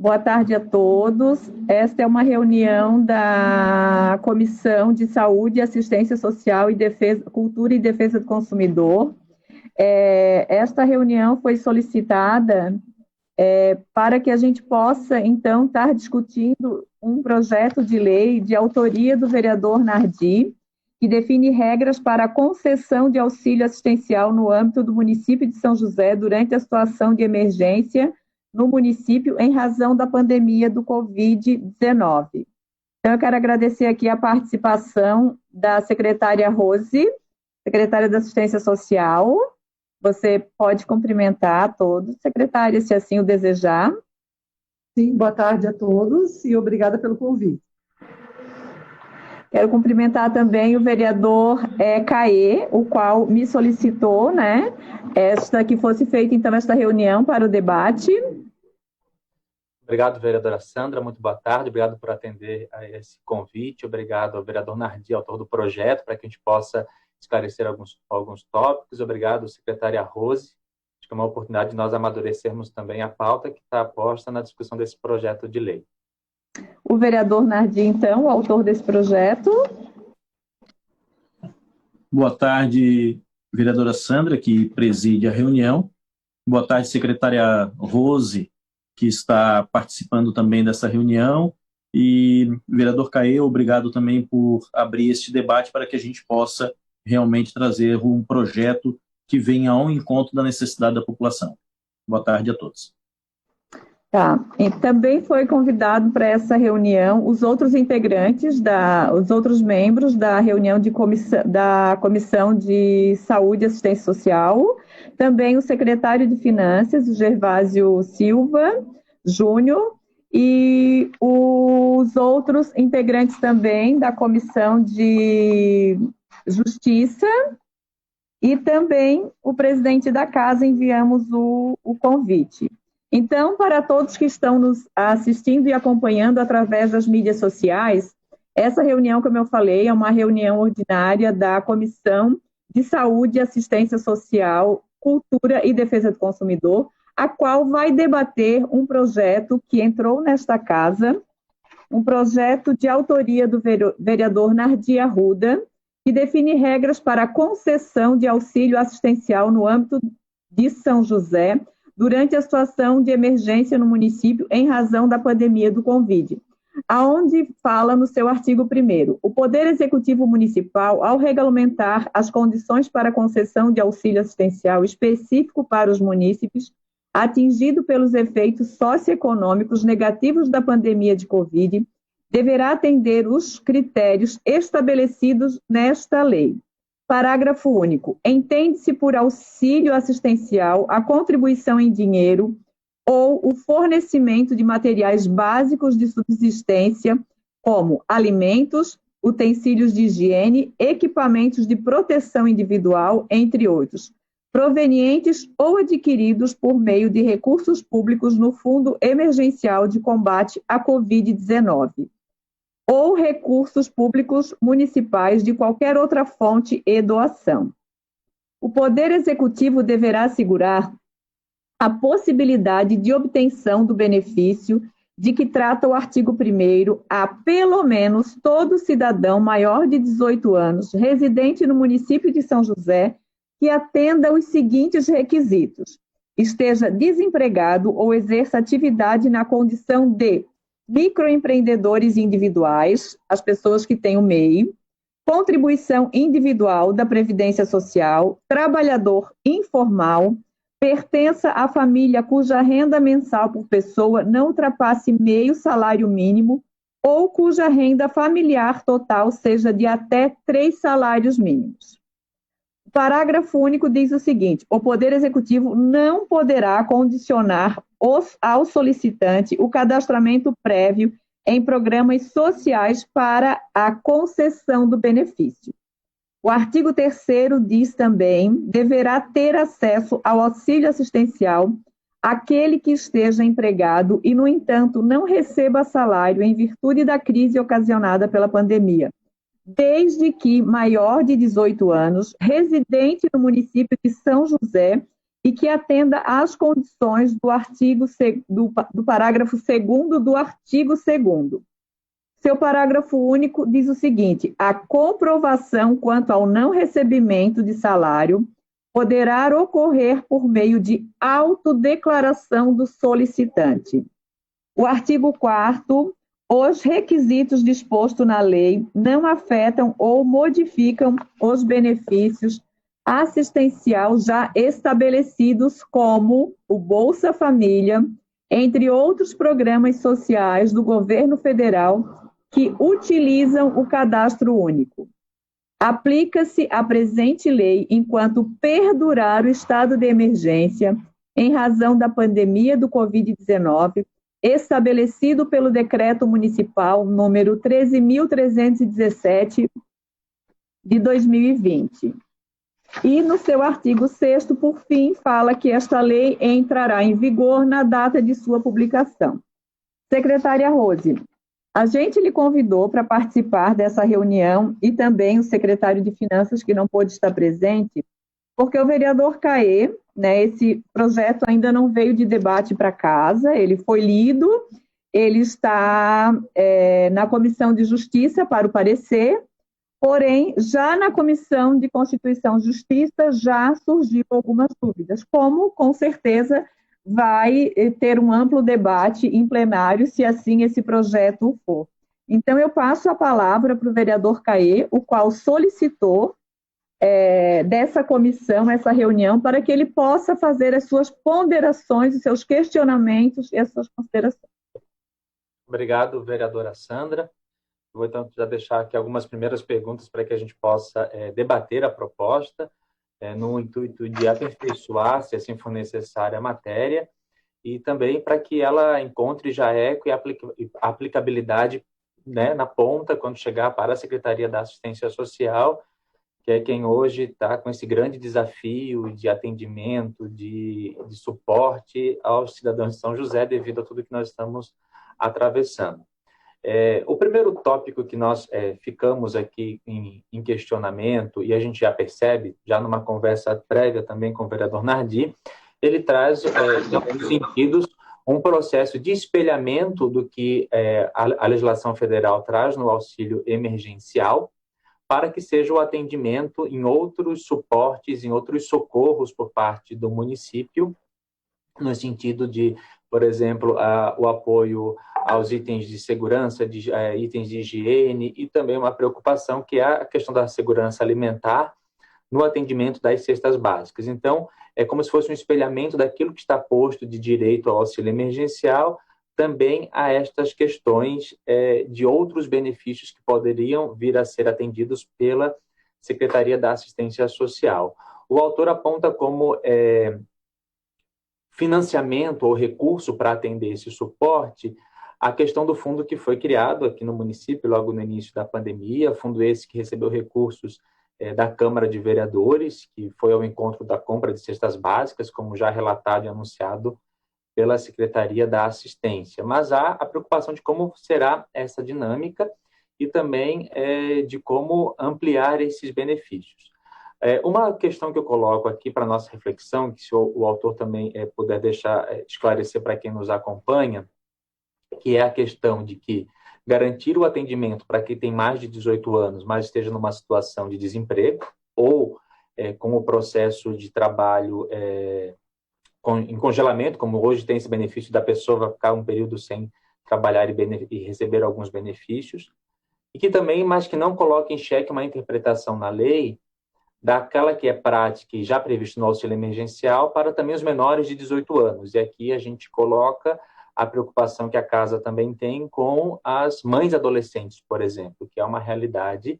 Boa tarde a todos. Esta é uma reunião da Comissão de Saúde, Assistência Social e Defesa, Cultura e Defesa do Consumidor. Esta reunião foi solicitada para que a gente possa, então, estar discutindo um projeto de lei de autoria do vereador Nardi, que define regras para a concessão de auxílio assistencial no âmbito do município de São José durante a situação de emergência no município em razão da pandemia do Covid-19. Então, eu quero agradecer aqui a participação da secretária Rose, secretária da Assistência Social. Você pode cumprimentar a todos, secretária, se assim o desejar. Sim, boa tarde a todos e obrigada pelo convite. Quero cumprimentar também o vereador Caê, o qual me solicitou, que fosse feita, então, esta reunião para o debate. Obrigado, vereadora Sandra, muito boa tarde, obrigado por atender a esse convite, obrigado ao vereador Nardi, autor do projeto, para que a gente possa esclarecer alguns tópicos, obrigado, secretária Rose, acho que é uma oportunidade de nós amadurecermos também a pauta que está posta na discussão desse projeto de lei. O vereador Nardi, então, o autor desse projeto. Boa tarde, vereadora Sandra, que preside a reunião. Boa tarde, secretária Rose, que está participando também dessa reunião. E, vereador Caê, obrigado também por abrir este debate para que a gente possa realmente trazer um projeto que venha ao encontro da necessidade da população. Boa tarde a todos. Tá. E também foi convidado para essa reunião os outros integrantes, os outros membros da reunião da Comissão de Saúde e Assistência Social, também o secretário de Finanças, o Gervásio Silva Júnior, e os outros integrantes também da Comissão de Justiça, e também o presidente da casa, enviamos o convite. Então, para todos que estão nos assistindo e acompanhando através das mídias sociais, essa reunião, como eu falei, é uma reunião ordinária da Comissão de Saúde, Assistência Social, Cultura e Defesa do Consumidor, a qual vai debater um projeto que entrou nesta casa, um projeto de autoria do vereador Nardi Arruda, que define regras para a concessão de auxílio assistencial no âmbito de São José, durante a situação de emergência no município em razão da pandemia do Covid, aonde fala no seu artigo 1º, o Poder Executivo Municipal, ao regulamentar as condições para a concessão de auxílio assistencial específico para os munícipes atingidos pelos efeitos socioeconômicos negativos da pandemia de Covid, deverá atender os critérios estabelecidos nesta lei. Parágrafo único. Entende-se por auxílio assistencial a contribuição em dinheiro ou o fornecimento de materiais básicos de subsistência, como alimentos, utensílios de higiene, equipamentos de proteção individual, entre outros, provenientes ou adquiridos por meio de recursos públicos no Fundo Emergencial de Combate à Covid-19. Ou recursos públicos municipais de qualquer outra fonte e doação. O Poder Executivo deverá assegurar a possibilidade de obtenção do benefício de que trata o artigo 1º a, pelo menos, todo cidadão maior de 18 anos, residente no município de São José, que atenda os seguintes requisitos: esteja desempregado ou exerça atividade na condição de microempreendedores individuais, as pessoas que têm o MEI, contribuição individual da Previdência Social, trabalhador informal, pertença à família cuja renda mensal por pessoa não ultrapasse meio salário mínimo ou cuja renda familiar total seja de até 3 salários mínimos. O parágrafo único diz o seguinte: o Poder Executivo não poderá condicionar ao solicitante o cadastramento prévio em programas sociais para a concessão do benefício. O artigo 3º diz também: deverá ter acesso ao auxílio assistencial aquele que esteja empregado e, no entanto, não receba salário em virtude da crise ocasionada pela pandemia, desde que maior de 18 anos, residente no município de São José e que atenda às condições do parágrafo 2º do artigo 2º. Seu parágrafo único diz o seguinte: a comprovação quanto ao não recebimento de salário poderá ocorrer por meio de autodeclaração do solicitante. O artigo 4º, os requisitos dispostos na lei não afetam ou modificam os benefícios assistencial já estabelecidos como o Bolsa Família, entre outros programas sociais do governo federal que utilizam o cadastro único. Aplica-se a presente lei enquanto perdurar o estado de emergência em razão da pandemia do Covid-19, estabelecido pelo Decreto Municipal número 13.317 de 2020. E no seu artigo 6º, por fim, fala que esta lei entrará em vigor na data de sua publicação. Secretária Rose, a gente lhe convidou para participar dessa reunião e também o secretário de Finanças, que não pôde estar presente, porque o vereador Caê, né, esse projeto ainda não veio de debate para casa, ele foi lido, ele está na Comissão de Justiça para o parecer, porém, já na Comissão de Constituição e Justiça já surgiram algumas dúvidas, como, com certeza, vai ter um amplo debate em plenário, se assim esse projeto for. Então, eu passo a palavra para o vereador Caê, o qual solicitou dessa comissão, essa reunião, para que ele possa fazer as suas ponderações, os seus questionamentos e as suas considerações. Obrigado, vereadora Sandra. Vou, então, já deixar aqui algumas primeiras perguntas para que a gente possa debater a proposta, no intuito de aperfeiçoar, se assim for necessária, a matéria, e também para que ela encontre já eco e aplicabilidade, né, na ponta, quando chegar para a Secretaria da Assistência Social, que é quem hoje está com esse grande desafio de atendimento, de suporte aos cidadãos de São José, devido a tudo que nós estamos atravessando. O primeiro tópico que nós ficamos aqui em questionamento, e a gente já percebe, já numa conversa prévia também com o vereador Nardi, ele traz, em alguns sentidos, um processo de espelhamento do que a legislação federal traz no auxílio emergencial, para que seja o atendimento em outros suportes, em outros socorros por parte do município, no sentido de, por exemplo, o apoio aos itens de segurança, itens de higiene, e também uma preocupação que é a questão da segurança alimentar no atendimento das cestas básicas. Então, é como se fosse um espelhamento daquilo que está posto de direito ao auxílio emergencial, também a estas questões de outros benefícios que poderiam vir a ser atendidos pela Secretaria da Assistência Social. O autor aponta como financiamento ou recurso para atender esse suporte a questão do fundo que foi criado aqui no município logo no início da pandemia, fundo esse que recebeu recursos da Câmara de Vereadores, que foi ao encontro da compra de cestas básicas, como já relatado e anunciado pela Secretaria da Assistência. Mas há a preocupação de como será essa dinâmica e também de como ampliar esses benefícios. Uma questão que eu coloco aqui para nossa reflexão, que se o autor também puder deixar esclarecer para quem nos acompanha, que é a questão de que garantir o atendimento para quem tem mais de 18 anos, mas esteja numa situação de desemprego, ou com o processo de trabalho em congelamento, como hoje tem esse benefício da pessoa vai ficar um período sem trabalhar e receber alguns benefícios, e que também, mas que não coloque em xeque uma interpretação na lei daquela que é prática e já prevista no auxílio emergencial para também os menores de 18 anos. E aqui a gente coloca a preocupação que a casa também tem com as mães adolescentes, por exemplo, que é uma realidade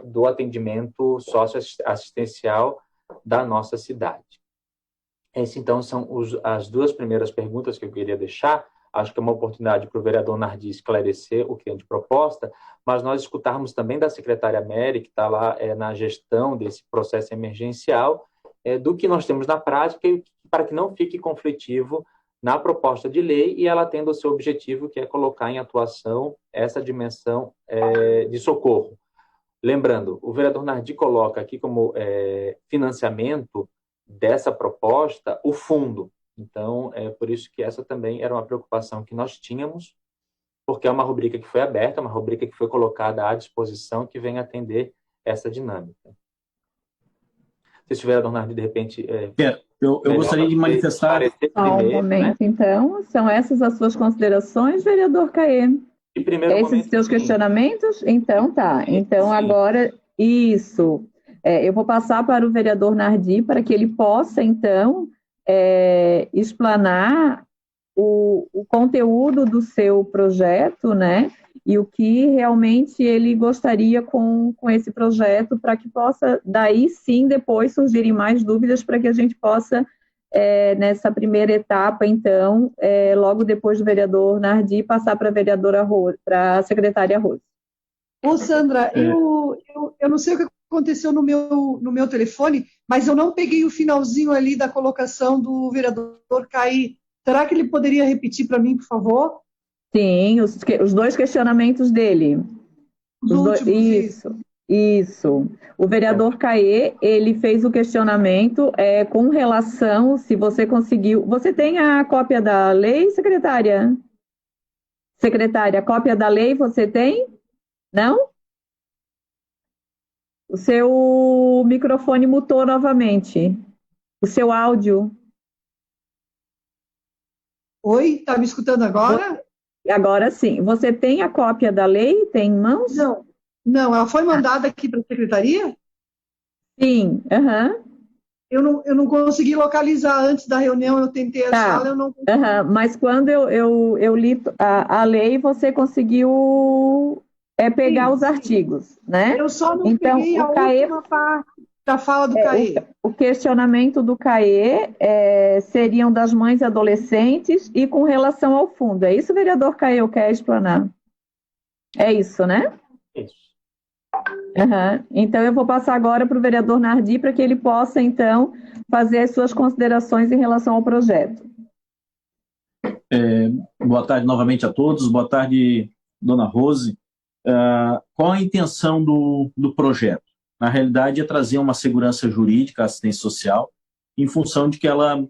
do atendimento socioassistencial da nossa cidade. Essas, então, são as duas primeiras perguntas que eu queria deixar. Acho que é uma oportunidade para o vereador Nardi esclarecer o que é de proposta, mas nós escutarmos também da secretária Mary, que está lá na gestão desse processo emergencial, do que nós temos na prática, e para que não fique conflitivo na proposta de lei, e ela tendo o seu objetivo, que é colocar em atuação essa dimensão de socorro. Lembrando, o vereador Nardi coloca aqui como financiamento dessa proposta o fundo. Então, é por isso que essa também era uma preocupação que nós tínhamos, porque é uma rubrica que foi aberta, uma rubrica que foi colocada à disposição, que vem atender essa dinâmica. Se estiver, Leonardo, de repente... Eu gostaria de manifestar... Só um momento, né? Então, são essas as suas considerações, vereador Caê? Esses seus questionamentos? Então, tá. Então, sim. Agora, isso. Eu vou passar para o vereador Nardi, para que ele possa, então, explanar o conteúdo do seu projeto, né? E o que realmente ele gostaria com esse projeto, para que possa, daí sim, depois surgirem mais dúvidas, para que a gente possa, nessa primeira etapa, então, logo depois do vereador Nardi, passar para a vereadora Rose, para a secretária Rose. Ô, Sandra, eu não sei o que aconteceu no meu telefone, mas eu não peguei o finalzinho ali da colocação do vereador Caí. Será que ele poderia repetir para mim, por favor? Sim, os dois questionamentos dele. Isso. O vereador Caê, ele fez o questionamento com relação, se você conseguiu... Você tem a cópia da lei, secretária? Secretária, a cópia da lei você tem? Não? O seu microfone mutou novamente. O seu áudio. Oi, está me escutando agora? Agora sim. Você tem a cópia da lei? Tem em mãos? Não, ela foi mandada aqui para a secretaria? Sim, Eu não consegui localizar antes da reunião, eu tentei achá-la, eu não consegui. Mas quando eu li a lei, você conseguiu pegar os artigos, né? Eu só não peguei a última parte da fala do Caê. O questionamento do Caê seriam das mães adolescentes e com relação ao fundo. É isso, vereador Caê, quer explanar? É isso, né? Isso. Então, eu vou passar agora para o vereador Nardi, para que ele possa, então, fazer as suas considerações em relação ao projeto. Boa tarde novamente a todos. Boa tarde, dona Rose. Qual a intenção do projeto? Na realidade, é trazer uma segurança jurídica à assistência social, em função de que ela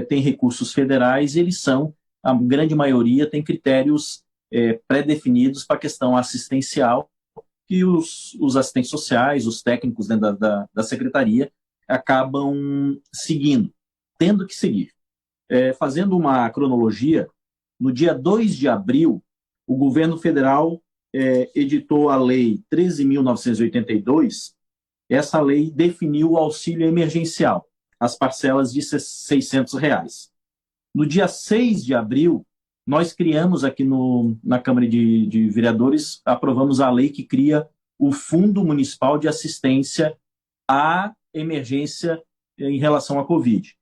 tem recursos federais, e eles são, a grande maioria, tem critérios pré-definidos para a questão assistencial, que os assistentes sociais, os técnicos dentro da secretaria, acabam seguindo, tendo que seguir. Fazendo uma cronologia, no dia 2 de abril, o governo federal editou a Lei 13.982. Essa lei definiu o auxílio emergencial, as parcelas de R$ 600. No dia 6 de abril, nós criamos aqui na Câmara de Vereadores, aprovamos a lei que cria o Fundo Municipal de Assistência à Emergência em relação à Covid.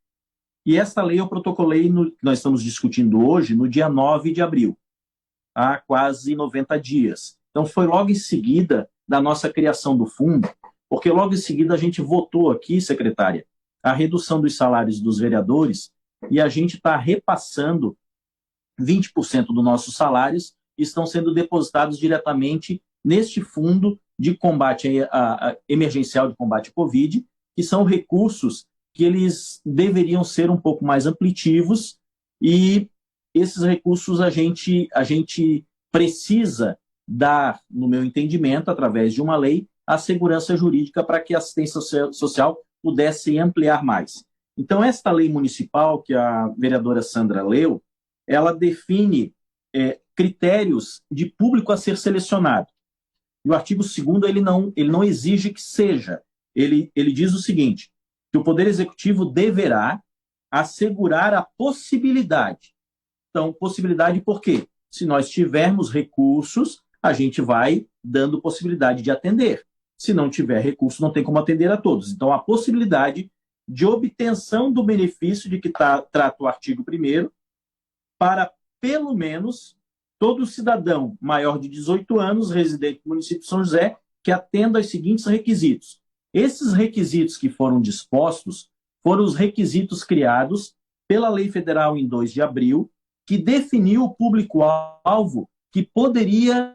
E essa lei eu protocolei, nós estamos discutindo hoje, no dia 9 de abril, há quase 90 dias. Então, foi logo em seguida da nossa criação do fundo, porque logo em seguida a gente votou aqui, secretária, a redução dos salários dos vereadores, e a gente está repassando 20% dos nossos salários estão sendo depositados diretamente neste fundo de combate emergencial de combate à Covid, que são recursos que eles deveriam ser um pouco mais amplitivos, e esses recursos a gente precisa dar, no meu entendimento, através de uma lei, a segurança jurídica para que a assistência social pudesse ampliar mais. Então, esta lei municipal que a vereadora Sandra leu, ela define critérios de público a ser selecionado. E o artigo 2º, ele não exige que seja. Ele diz o seguinte, que o Poder Executivo deverá assegurar a possibilidade. Então, possibilidade por quê? Se nós tivermos recursos, a gente vai dando possibilidade de atender. Se não tiver recurso, não tem como atender a todos. Então, a possibilidade de obtenção do benefício de que trata o artigo 1º, para, pelo menos, todo cidadão maior de 18 anos, residente do município de São José, que atenda aos seguintes requisitos. Esses requisitos que foram dispostos foram os requisitos criados pela Lei Federal em 2 de abril, que definiu o público-alvo que poderia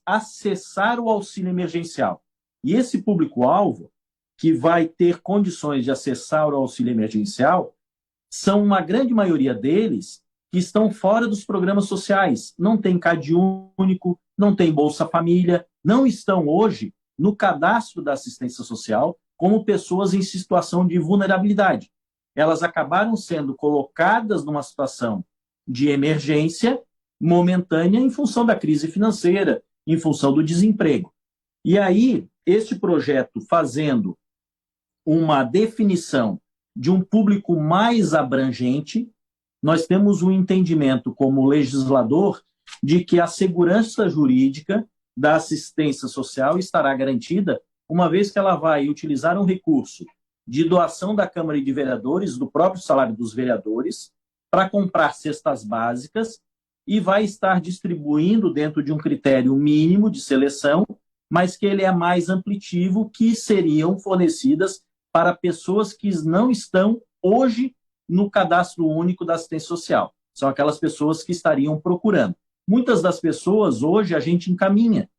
acessar o auxílio emergencial. E esse público-alvo, que vai ter condições de acessar o auxílio emergencial são uma grande maioria deles que estão fora dos programas sociais, não tem CAD único, não tem Bolsa Família, não estão hoje no cadastro da assistência social como pessoas em situação de vulnerabilidade. Elas acabaram sendo colocadas numa situação de emergência momentânea em função da crise financeira, em função do desemprego. E aí, este projeto fazendo uma definição de um público mais abrangente, nós temos um entendimento como legislador de que a segurança jurídica da assistência social estará garantida, uma vez que ela vai utilizar um recurso de doação da Câmara de Vereadores, do próprio salário dos vereadores, para comprar cestas básicas e vai estar distribuindo dentro de um critério mínimo de seleção, mas que ele é mais amplitivo, que seriam fornecidas para pessoas que não estão hoje no cadastro único da assistência social. São aquelas pessoas que estariam procurando. Muitas das pessoas hoje a gente encaminha.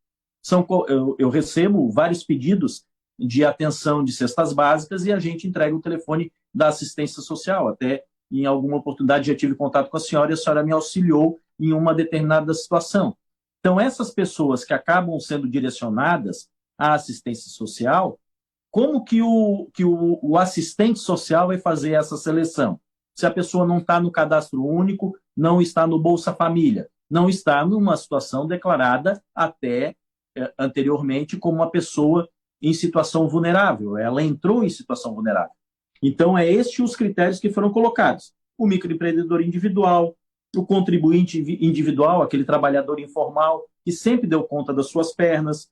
Eu recebo vários pedidos de atenção de cestas básicas e a gente entrega o telefone da assistência social. Até em alguma oportunidade já tive contato com a senhora e a senhora me auxiliou em uma determinada situação. Então, essas pessoas que acabam sendo direcionadas à assistência social, como que o assistente social vai fazer essa seleção? Se a pessoa não está no cadastro único, não está no Bolsa Família, não está numa situação declarada até anteriormente como uma pessoa em situação vulnerável, ela entrou em situação vulnerável. Então, estes os critérios que foram colocados. O microempreendedor individual, o contribuinte individual, aquele trabalhador informal que sempre deu conta das suas pernas,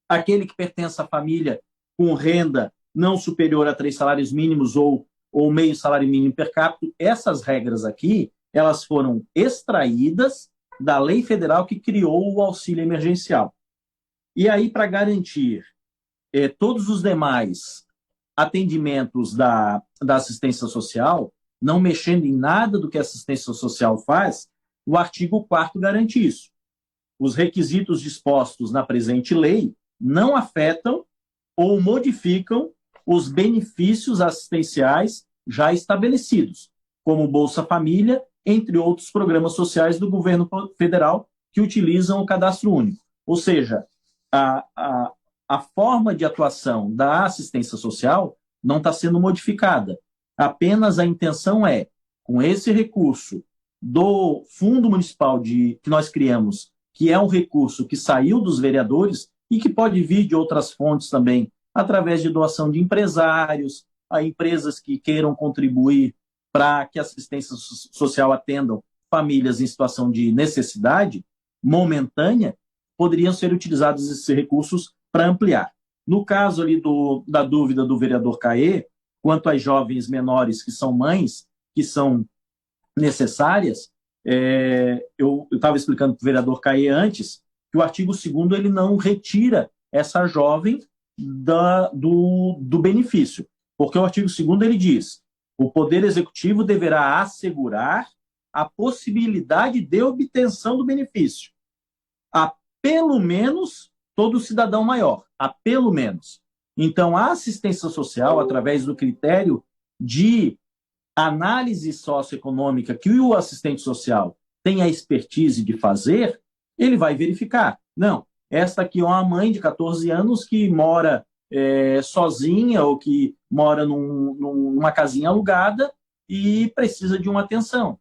aquele que pertence à família com renda não superior a 3 salários mínimos ou meio salário mínimo per capita. Essas regras aqui, elas foram extraídas da lei federal que criou o auxílio emergencial. E aí, para garantir todos os demais atendimentos da assistência social, não mexendo em nada do que a assistência social faz, o artigo 4º garante isso. Os requisitos dispostos na presente lei não afetam ou modificam os benefícios assistenciais já estabelecidos, como Bolsa Família, entre outros programas sociais do governo federal que utilizam o cadastro único. Ou seja, a forma de atuação da assistência social não está sendo modificada. Apenas a intenção é, com esse recurso do Fundo Municipal que nós criamos, que é um recurso que saiu dos vereadores e que pode vir de outras fontes também, através de doação de empresários, a empresas que queiram contribuir para que a assistência social atendam famílias em situação de necessidade momentânea, poderiam ser utilizados esses recursos para ampliar. No caso ali da dúvida do vereador Caê, quanto às jovens menores que são mães, que são necessárias, eu estava explicando para o vereador Caê antes que o artigo 2º ele não retira essa jovem do benefício, porque o artigo 2º ele diz: o Poder Executivo deverá assegurar a possibilidade de obtenção do benefício a pelo menos todo cidadão maior, a pelo menos. Então, a assistência social, através do critério de análise socioeconômica que o assistente social tem a expertise de fazer, ele vai verificar. Não, esta aqui é uma mãe de 14 anos que mora sozinha ou que mora numa casinha alugada e precisa de uma atenção.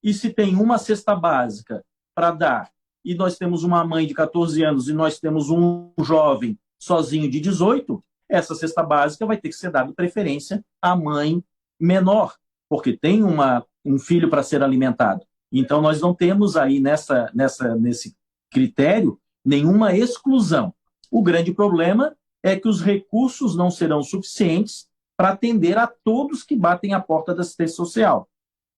E se tem uma cesta básica para dar, e nós temos uma mãe de 14 anos e nós temos um jovem sozinho de 18, essa cesta básica vai ter que ser dada preferência à mãe menor, porque tem um filho para ser alimentado. Então, nós não temos aí nesse critério nenhuma exclusão. O grande problema é que os recursos não serão suficientes para atender a todos que batem a porta da assistência social.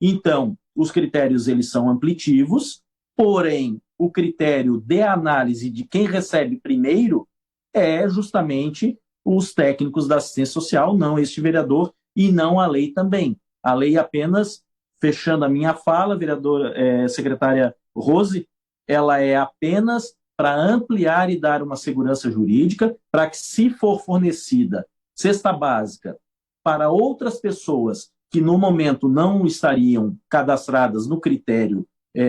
Então, os critérios eles são amplitivos, porém, o critério de análise de quem recebe primeiro é justamente os técnicos da assistência social, não este vereador e não a lei também. A lei apenas, fechando a minha fala, secretária Rose, ela é apenas para ampliar e dar uma segurança jurídica para que, se for fornecida cesta básica para outras pessoas que no momento não estariam cadastradas no critério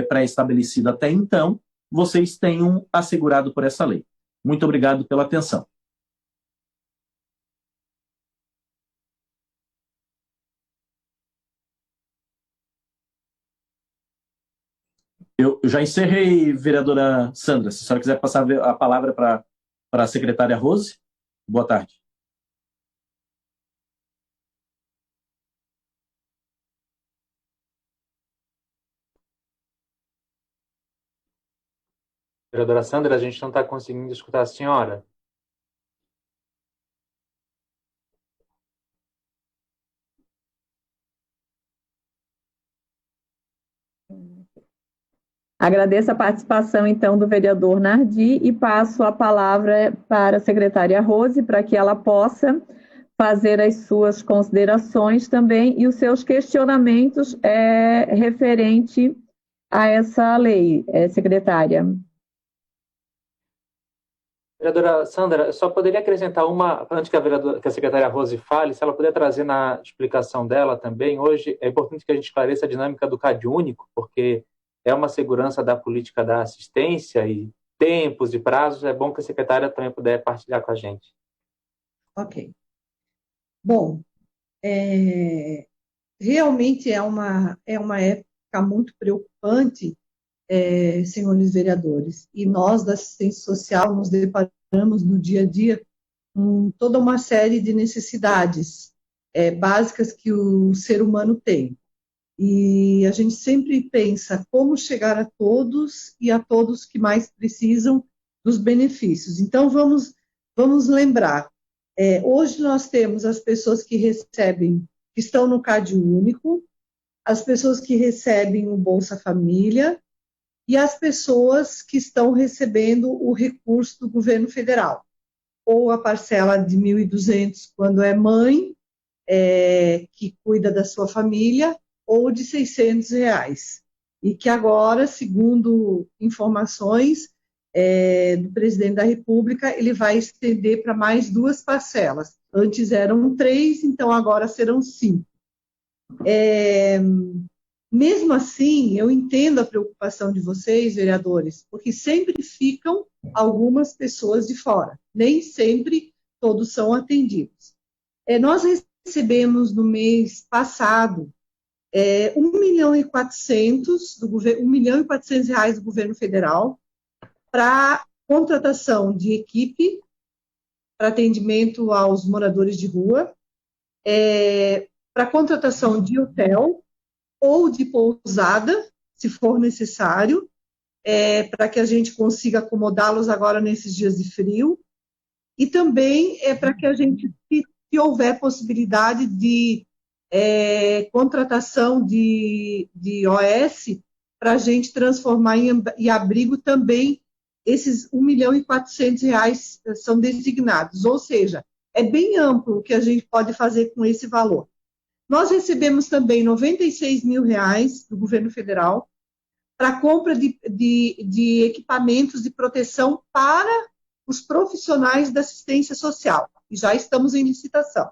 pré-estabelecido até então, vocês tenham assegurado por essa lei. Muito obrigado pela atenção. Eu já encerrei, vereadora Sandra. Se a senhora quiser passar a palavra para a secretária Rose. Boa tarde. Vereadora Sandra, a gente não está conseguindo escutar a senhora. Agradeço a participação, então, do vereador Nardi e passo a palavra para a secretária Rose, para que ela possa fazer as suas considerações também e os seus questionamentos referente a essa lei, secretária. Vereadora Sandra, só poderia acrescentar uma, antes que a secretária Rose fale, se ela puder trazer na explicação dela também. Hoje é importante que a gente esclareça a dinâmica do CAD único, porque é uma segurança da política da assistência e tempos e prazos. É bom que a secretária também puder partilhar com a gente. Ok. Bom, realmente é uma época muito preocupante, senhores vereadores, e nós da assistência social nos deparamos no dia a dia com toda uma série de necessidades básicas que o ser humano tem. E a gente sempre pensa como chegar a todos e a todos que mais precisam dos benefícios. Então, vamos lembrar, hoje nós temos as pessoas que recebem, que estão no CAD único, as pessoas que recebem o Bolsa Família e as pessoas que estão recebendo o recurso do governo federal, ou a parcela de 1.200 quando é mãe, que cuida da sua família, ou de R$600, e que agora, segundo informações do presidente da República, ele vai estender para mais 2 parcelas. Antes eram 3, então agora serão 5. Mesmo assim, eu entendo a preocupação de vocês, vereadores, porque sempre ficam algumas pessoas de fora, nem sempre todos são atendidos. Nós recebemos no mês passado R$1.400.000 do governo federal para contratação de equipe para atendimento aos moradores de rua, para contratação de hotel ou de pousada, se for necessário, para que a gente consiga acomodá-los agora nesses dias de frio, e também para que a gente, se houver possibilidade de contratação de OS, para a gente transformar em abrigo também, esses R$1.400.000 são designados, ou seja, é bem amplo o que a gente pode fazer com esse valor. Nós recebemos também R$96.000 do governo federal para a compra de equipamentos de proteção para os profissionais da assistência social, e já estamos em licitação.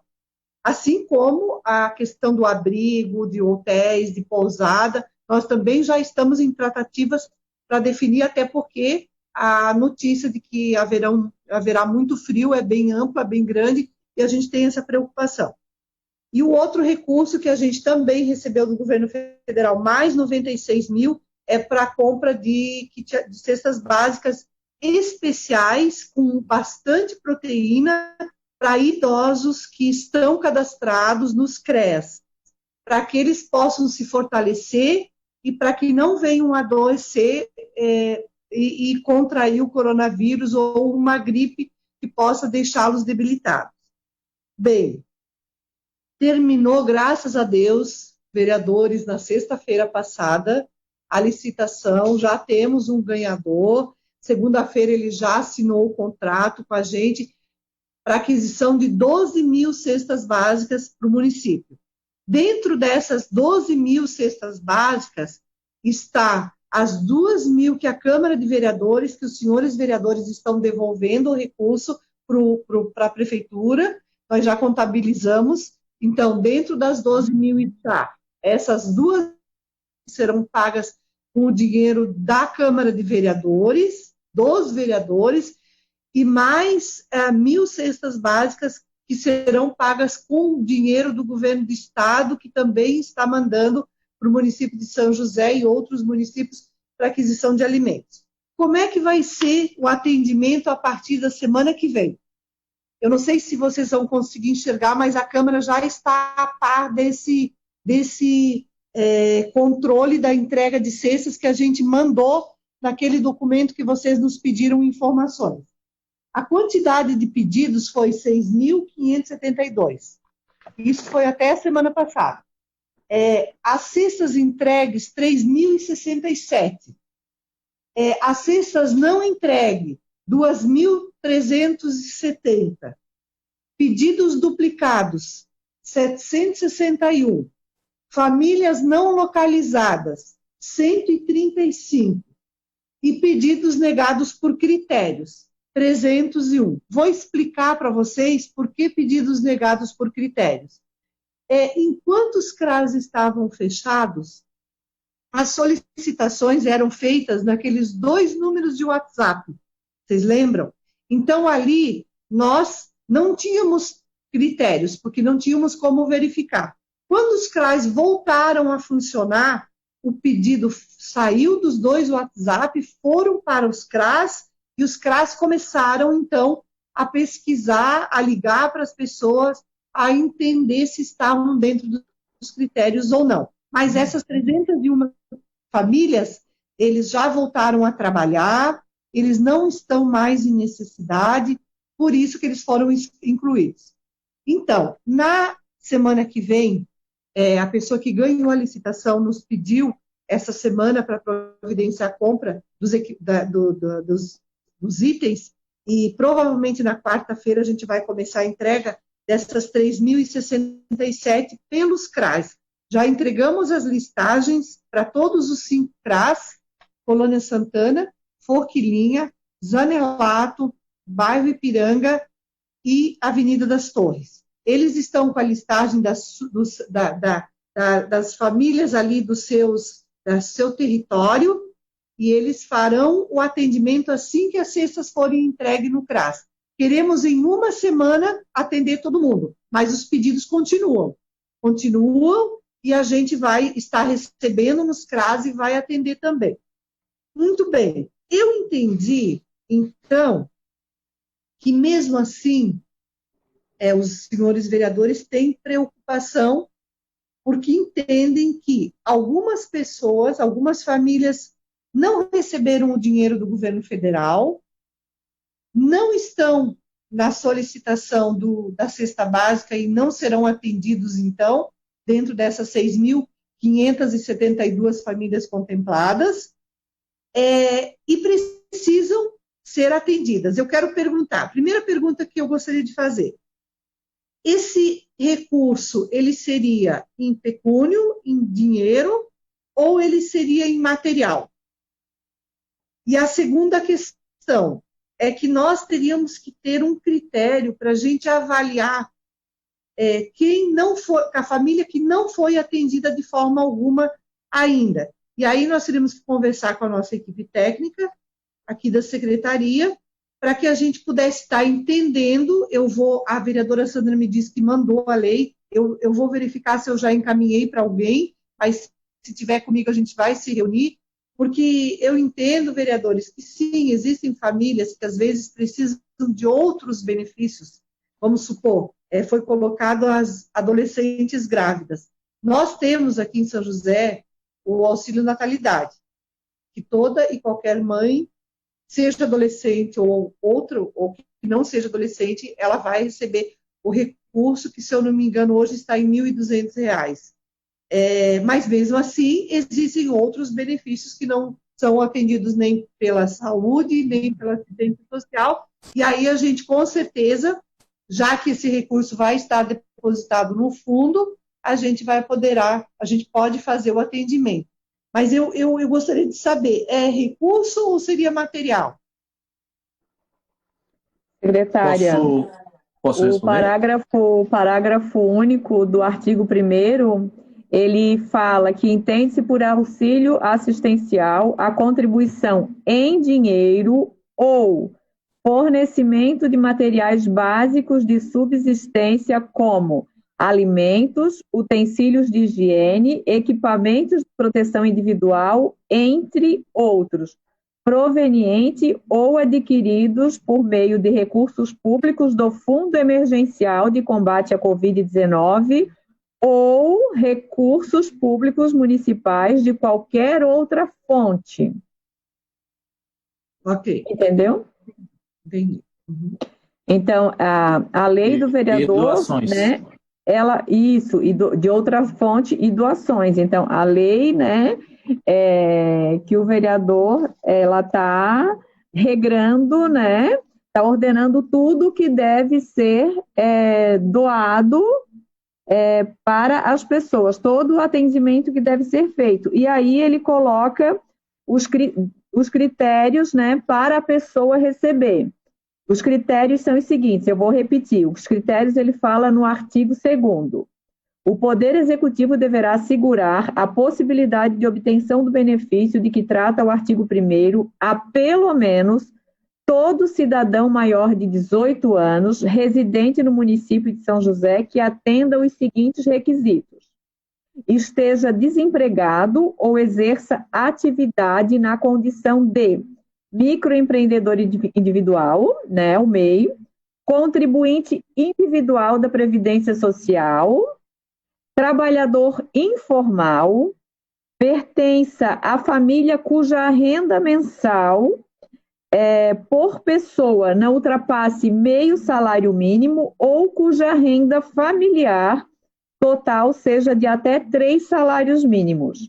Assim como a questão do abrigo, de hotéis, de pousada, nós também já estamos em tratativas para definir, até porque a notícia de que haverá muito frio é bem ampla, bem grande, e a gente tem essa preocupação. E o outro recurso que a gente também recebeu do governo federal, mais 96 mil, é para a compra de cestas básicas especiais, com bastante proteína, para idosos que estão cadastrados nos CREAS, para que eles possam se fortalecer e para que não venham adoecer e contrair o coronavírus ou uma gripe que possa deixá-los debilitados. Bem, terminou, graças a Deus, vereadores, na sexta-feira passada, a licitação, já temos um ganhador, segunda-feira ele já assinou o contrato com a gente para aquisição de 12 mil cestas básicas para o município. Dentro dessas 12 mil cestas básicas está as 2 mil que a Câmara de Vereadores, que os senhores vereadores estão devolvendo o recurso para a Prefeitura. nós já contabilizamos. Então, dentro das 12 mil está, essas duas serão pagas com o dinheiro da Câmara de Vereadores, dos vereadores, e mais 1.000 cestas básicas que serão pagas com o dinheiro do governo do estado, que também está mandando para o município de São José e outros municípios para aquisição de alimentos. Como é que vai ser o atendimento a partir da semana que vem? Eu não sei se vocês vão conseguir enxergar, mas a Câmara já está a par desse controle da entrega de cestas que a gente mandou naquele documento que vocês nos pediram informações. A quantidade de pedidos foi 6.572. Isso foi até a semana passada. As cestas entregues, 3.067. As cestas não entregues, 2.370. Pedidos duplicados, 761. Famílias não localizadas, 135. E pedidos negados por critérios, 301. Vou explicar para vocês por que pedidos negados por critérios. Enquanto os CRAs estavam fechados, as solicitações eram feitas naqueles 2 números de WhatsApp. Vocês lembram? Então, ali, nós não tínhamos critérios, porque não tínhamos como verificar. Quando os CRAs voltaram a funcionar, o pedido saiu dos 2 WhatsApp, foram para os CRAs, e os CRAs começaram, então, a pesquisar, a ligar para as pessoas, a entender se estavam dentro dos critérios ou não. Mas essas 301 famílias, eles já voltaram a trabalhar, eles não estão mais em necessidade, por isso que eles foram incluídos. Então, na semana que vem, a pessoa que ganhou a licitação nos pediu essa semana para providenciar a compra dos itens, e provavelmente na quarta-feira a gente vai começar a entrega dessas 3.067 pelos CRAs. Já entregamos as listagens para todos os 5 CRAs, Colônia Santana, Forquilinha, Zanelato, Bairro Ipiranga e Avenida das Torres. Eles estão com a listagem das famílias ali do seu território, e eles farão o atendimento assim que as cestas forem entregues no CRAS. Queremos, em uma semana, atender todo mundo, mas os pedidos continuam, e a gente vai estar recebendo nos CRAS e vai atender também. Muito bem. Eu entendi, então, que mesmo assim, os senhores vereadores têm preocupação, porque entendem que algumas pessoas, algumas famílias não receberam o dinheiro do governo federal, não estão na solicitação da cesta básica e não serão atendidos, então, dentro dessas 6.572 famílias contempladas, e precisam ser atendidas. Eu quero perguntar, a primeira pergunta que eu gostaria de fazer, esse recurso, ele seria em pecúnio, em dinheiro, ou ele seria em material? E a segunda questão é que nós teríamos que ter um critério para a gente avaliar a família que não foi atendida de forma alguma ainda. E aí nós teríamos que conversar com a nossa equipe técnica, aqui da secretaria, para que a gente pudesse estar entendendo. A vereadora Sandra me disse que mandou a lei, eu vou verificar se eu já encaminhei para alguém, mas se tiver comigo a gente vai se reunir, porque eu entendo, vereadores, que sim, existem famílias que às vezes precisam de outros benefícios. Vamos supor, foi colocado as adolescentes grávidas. Nós temos aqui em São José o auxílio natalidade, que toda e qualquer mãe, seja adolescente ou que não seja adolescente, ela vai receber o recurso que, se eu não me engano, hoje está em R$ 1.200. Mas, mesmo assim, existem outros benefícios que não são atendidos nem pela saúde, nem pela assistência social, e aí a gente, com certeza, já que esse recurso vai estar depositado no fundo, a gente pode fazer o atendimento. Mas eu gostaria de saber, é recurso ou seria material? Secretária. Posso O responder? parágrafo único do artigo 1º, ele fala que entende-se por auxílio assistencial a contribuição em dinheiro ou fornecimento de materiais básicos de subsistência como alimentos, utensílios de higiene, equipamentos de proteção individual, entre outros, proveniente ou adquiridos por meio de recursos públicos do Fundo Emergencial de Combate à Covid-19 ou recursos públicos municipais de qualquer outra fonte. Ok, Entendeu? entendi. Uhum. Então, a lei do E vereador, doações. né, de outra fonte e doações. Então, a lei, né, que o vereador, ela está regrando, né, está ordenando tudo que deve ser doado para as pessoas, todo o atendimento que deve ser feito. E aí ele coloca os critérios, né, para a pessoa receber. Os critérios são os seguintes, eu vou repetir. Os critérios ele fala no artigo 2º. O Poder Executivo deverá assegurar a possibilidade de obtenção do benefício de que trata o artigo 1º a, pelo menos, todo cidadão maior de 18 anos, residente no município de São José, que atenda os seguintes requisitos: esteja desempregado ou exerça atividade na condição de microempreendedor individual, né, o MEI, contribuinte individual da Previdência Social, trabalhador informal, pertença à família cuja renda mensal por pessoa não ultrapasse meio salário mínimo ou cuja renda familiar total seja de até 3 salários mínimos.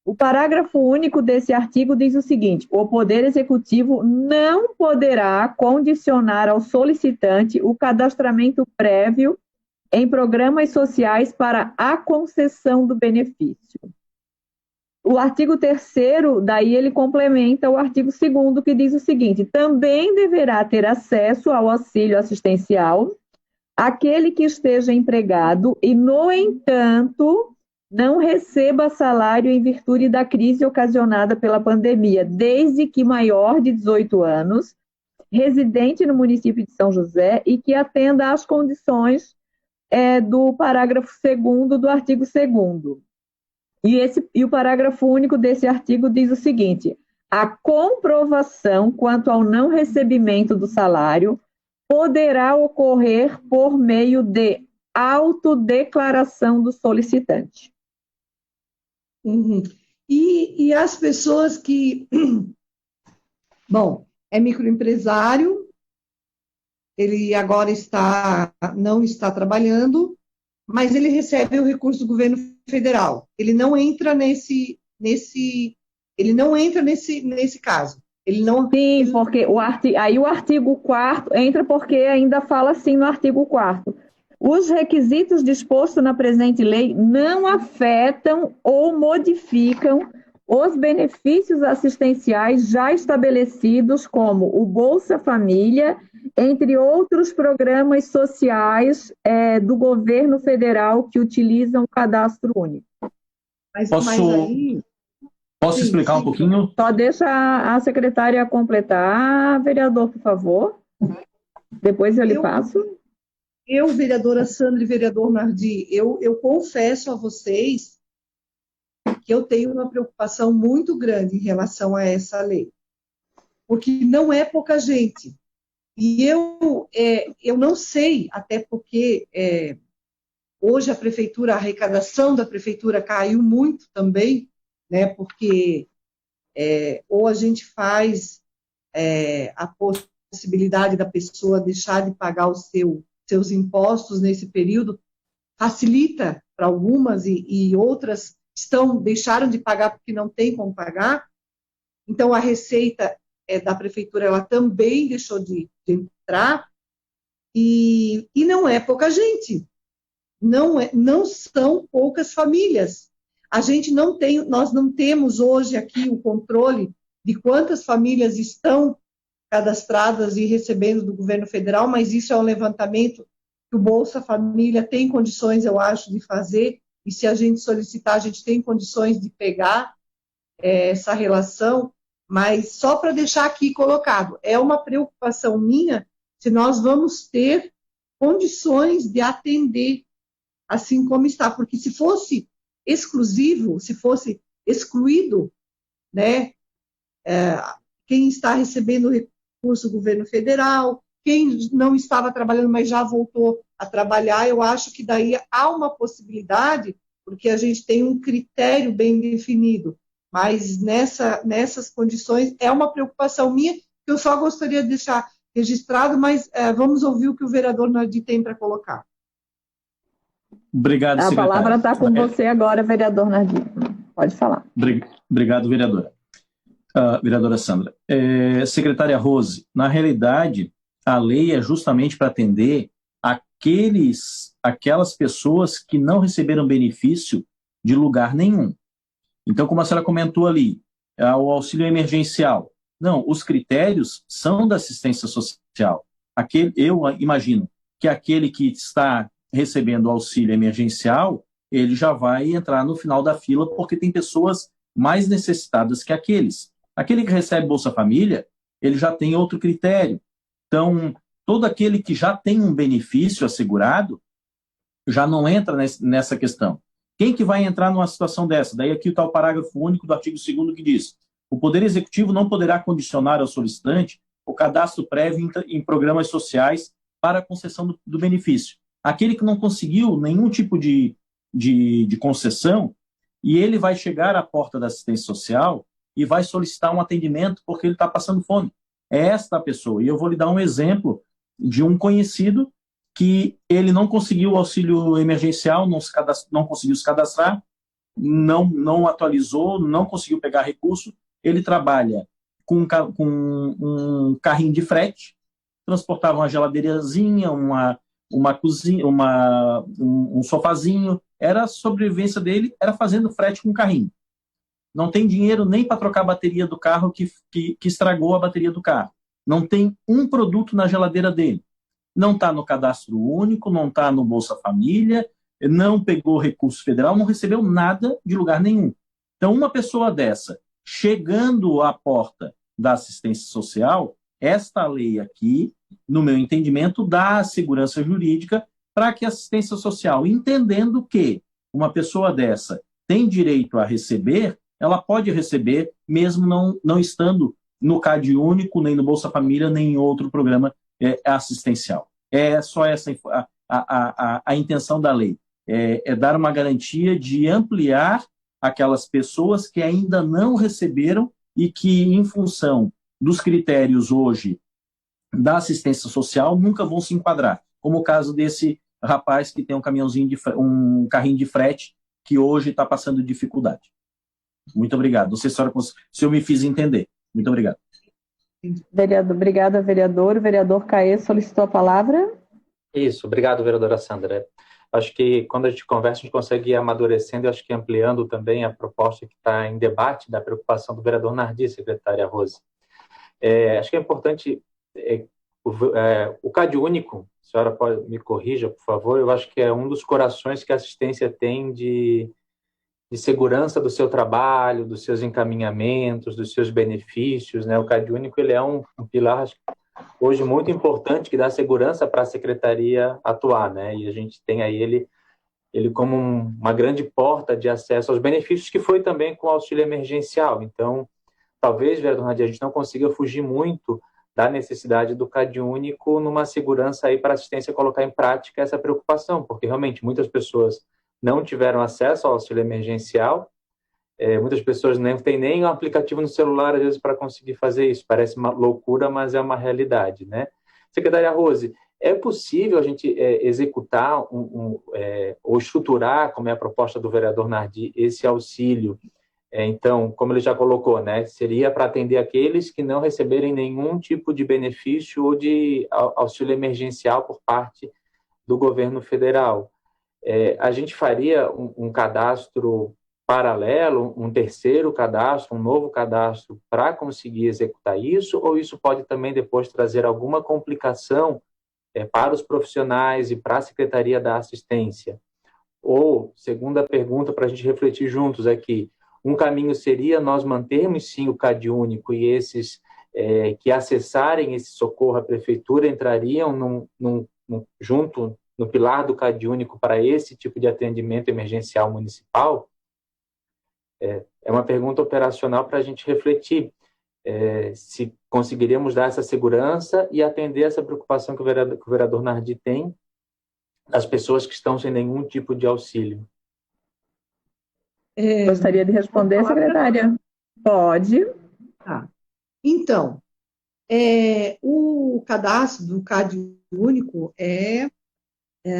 O parágrafo único desse artigo diz o seguinte: o Poder Executivo não poderá condicionar ao solicitante o cadastramento prévio em programas sociais para a concessão do benefício. O artigo 3º, daí ele complementa o artigo 2º, que diz o seguinte: também deverá ter acesso ao auxílio assistencial aquele que esteja empregado e, no entanto, não receba salário em virtude da crise ocasionada pela pandemia, desde que maior de 18 anos, residente no município de São José e que atenda às condições do parágrafo 2º do artigo 2º. E o parágrafo único desse artigo diz o seguinte: a comprovação quanto ao não recebimento do salário poderá ocorrer por meio de autodeclaração do solicitante. Uhum. E as pessoas que, bom, é microempresário, ele agora não está trabalhando, mas ele recebe o recurso do governo federal. Ele não entra nesse caso. Sim, porque o artigo 4º entra porque ainda fala assim no artigo 4º. Os requisitos dispostos na presente lei não afetam ou modificam os benefícios assistenciais já estabelecidos, como o Bolsa Família, entre outros programas sociais do governo federal que utilizam o cadastro único. Posso explicar um pouquinho? Só deixa a secretária completar, vereador, por favor. Depois eu lhe passo. Vereadora Sandra e vereador Nardi, eu confesso a vocês que eu tenho uma preocupação muito grande em relação a essa lei, porque não é pouca gente. E eu não sei, até porque hoje a arrecadação da prefeitura caiu muito também, né, porque ou a gente faz a possibilidade da pessoa deixar de pagar seus impostos nesse período, facilita para algumas e outras deixaram de pagar porque não tem como pagar. Então, a receita da prefeitura ela também deixou de entrar, e não é pouca gente, não são poucas famílias. Nós não temos hoje aqui o controle de quantas famílias estão cadastradas e recebendo do governo federal, mas isso é um levantamento que o Bolsa Família tem condições, eu acho, de fazer, e se a gente solicitar, a gente tem condições de pegar essa relação, mas só para deixar aqui colocado, é uma preocupação minha se nós vamos ter condições de atender assim como está, porque se fosse exclusivo, se fosse excluído, né, quem está recebendo recurso do governo federal, quem não estava trabalhando, mas já voltou a trabalhar, eu acho que daí há uma possibilidade, porque a gente tem um critério bem definido, mas nessas condições é uma preocupação minha, que eu só gostaria de deixar registrado, mas vamos ouvir o que o vereador Nardi tem para colocar. Obrigado, A secretário. palavra está com você agora, vereador Nardi. Pode falar. Obrigado, vereadora. Vereadora Sandra. Secretária Rose, na realidade, a lei é justamente para atender aquelas pessoas que não receberam benefício de lugar nenhum. Então, como a senhora comentou ali, o auxílio emergencial. Não, os critérios são da assistência social. Eu imagino que aquele que está recebendo o auxílio emergencial, ele já vai entrar no final da fila, porque tem pessoas mais necessitadas que aqueles. Aquele que recebe Bolsa Família, ele já tem outro critério. Então, todo aquele que já tem um benefício assegurado, já não entra nessa questão. Quem que vai entrar numa situação dessa? Daí aqui está o parágrafo único do artigo 2º que diz: o Poder Executivo não poderá condicionar ao solicitante o cadastro prévio em programas sociais para a concessão do benefício. Aquele que não conseguiu nenhum tipo de concessão, e ele vai chegar à porta da assistência social e vai solicitar um atendimento porque ele está passando fome. É esta pessoa. E eu vou lhe dar um exemplo de um conhecido que ele não conseguiu o auxílio emergencial, não conseguiu se cadastrar, não atualizou, não conseguiu pegar recurso. Ele trabalha com um carrinho de frete, transportava uma geladeirazinha, uma cozinha, um sofazinho. Era a sobrevivência dele, era fazendo frete com carrinho. Não tem dinheiro nem para trocar a bateria do carro que estragou a bateria do carro. Não tem um produto na geladeira dele. Não está no cadastro único, não está no Bolsa Família, não pegou recurso federal, não recebeu nada de lugar nenhum. Então, uma pessoa dessa, chegando à porta da assistência social, esta lei aqui, no meu entendimento, dá segurança jurídica para que a assistência social, entendendo que uma pessoa dessa tem direito a receber, ela pode receber, mesmo não estando no CAD único, nem no Bolsa Família, nem em outro programa assistencial. É só essa a intenção da lei. É dar uma garantia de ampliar aquelas pessoas que ainda não receberam e que, em função dos critérios hoje da assistência social, nunca vão se enquadrar. Como o caso desse rapaz que tem um carrinho de frete que hoje está passando dificuldade. Muito obrigado. Não sei se eu me fiz entender. Muito obrigado. Obrigada, vereador. O vereador Caê solicitou a palavra. Isso, obrigado, vereadora Sandra. Acho que quando a gente conversa, a gente consegue ir amadurecendo e acho que ampliando também a proposta que está em debate da preocupação do vereador Nardi, secretária Rose. Acho que é importante, o CAD único, a senhora me corrija, por favor, eu acho que é um dos corações que a assistência tem de segurança do seu trabalho, dos seus encaminhamentos, dos seus benefícios, né? O CAD único, ele é um pilar hoje muito importante que dá segurança para a secretaria atuar, né? E a gente tem aí ele como uma grande porta de acesso aos benefícios, que foi também com o auxílio emergencial. Então, talvez, vereador Nadia, a gente não consiga fugir muito da necessidade do CAD único numa segurança aí para a assistência colocar em prática essa preocupação, porque realmente muitas pessoas não tiveram acesso ao auxílio emergencial, muitas pessoas não têm nem um aplicativo no celular, às vezes, para conseguir fazer isso. Parece uma loucura, mas é uma realidade, né? Secretária Rose, é possível a gente executar ou estruturar, como é a proposta do vereador Nardi, esse auxílio? Então, como ele já colocou, né, seria para atender aqueles que não receberem nenhum tipo de benefício ou de auxílio emergencial por parte do governo federal. A gente faria um cadastro paralelo, um terceiro cadastro, um novo cadastro para conseguir executar isso, ou isso pode também depois trazer alguma complicação para os profissionais e para a Secretaria da Assistência? Ou, segunda pergunta para a gente refletir juntos aqui, um caminho seria nós mantermos sim o CAD único e esses que acessarem esse socorro à prefeitura entrariam junto no pilar do CAD único para esse tipo de atendimento emergencial municipal? É uma pergunta operacional para a gente refletir se conseguiríamos dar essa segurança e atender essa preocupação que o vereador Nardi tem das pessoas que estão sem nenhum tipo de auxílio. Gostaria de responder, secretária? Pode. Tá. Então, o cadastro do CAD único é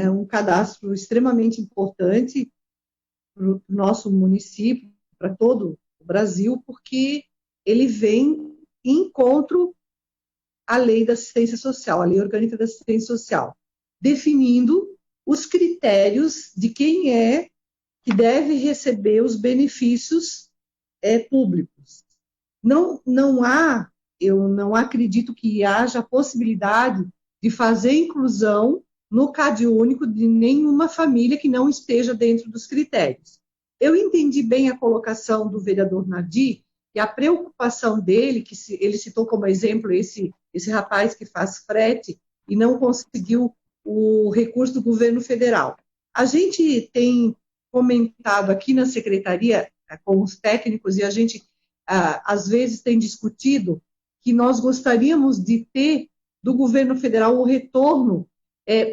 um cadastro extremamente importante para o nosso município, para todo o Brasil, porque ele vem em encontro à Lei da Assistência Social, a Lei Orgânica da Assistência Social, definindo os critérios de quem que deve receber os benefícios públicos. Eu não acredito que haja possibilidade de fazer inclusão no CAD único de nenhuma família que não esteja dentro dos critérios. Eu entendi bem a colocação do vereador Nardi e a preocupação dele, que ele citou como exemplo esse rapaz que faz frete e não conseguiu o recurso do governo federal. A gente tem comentado aqui na secretaria com os técnicos e a gente às vezes tem discutido que nós gostaríamos de ter do governo federal o retorno.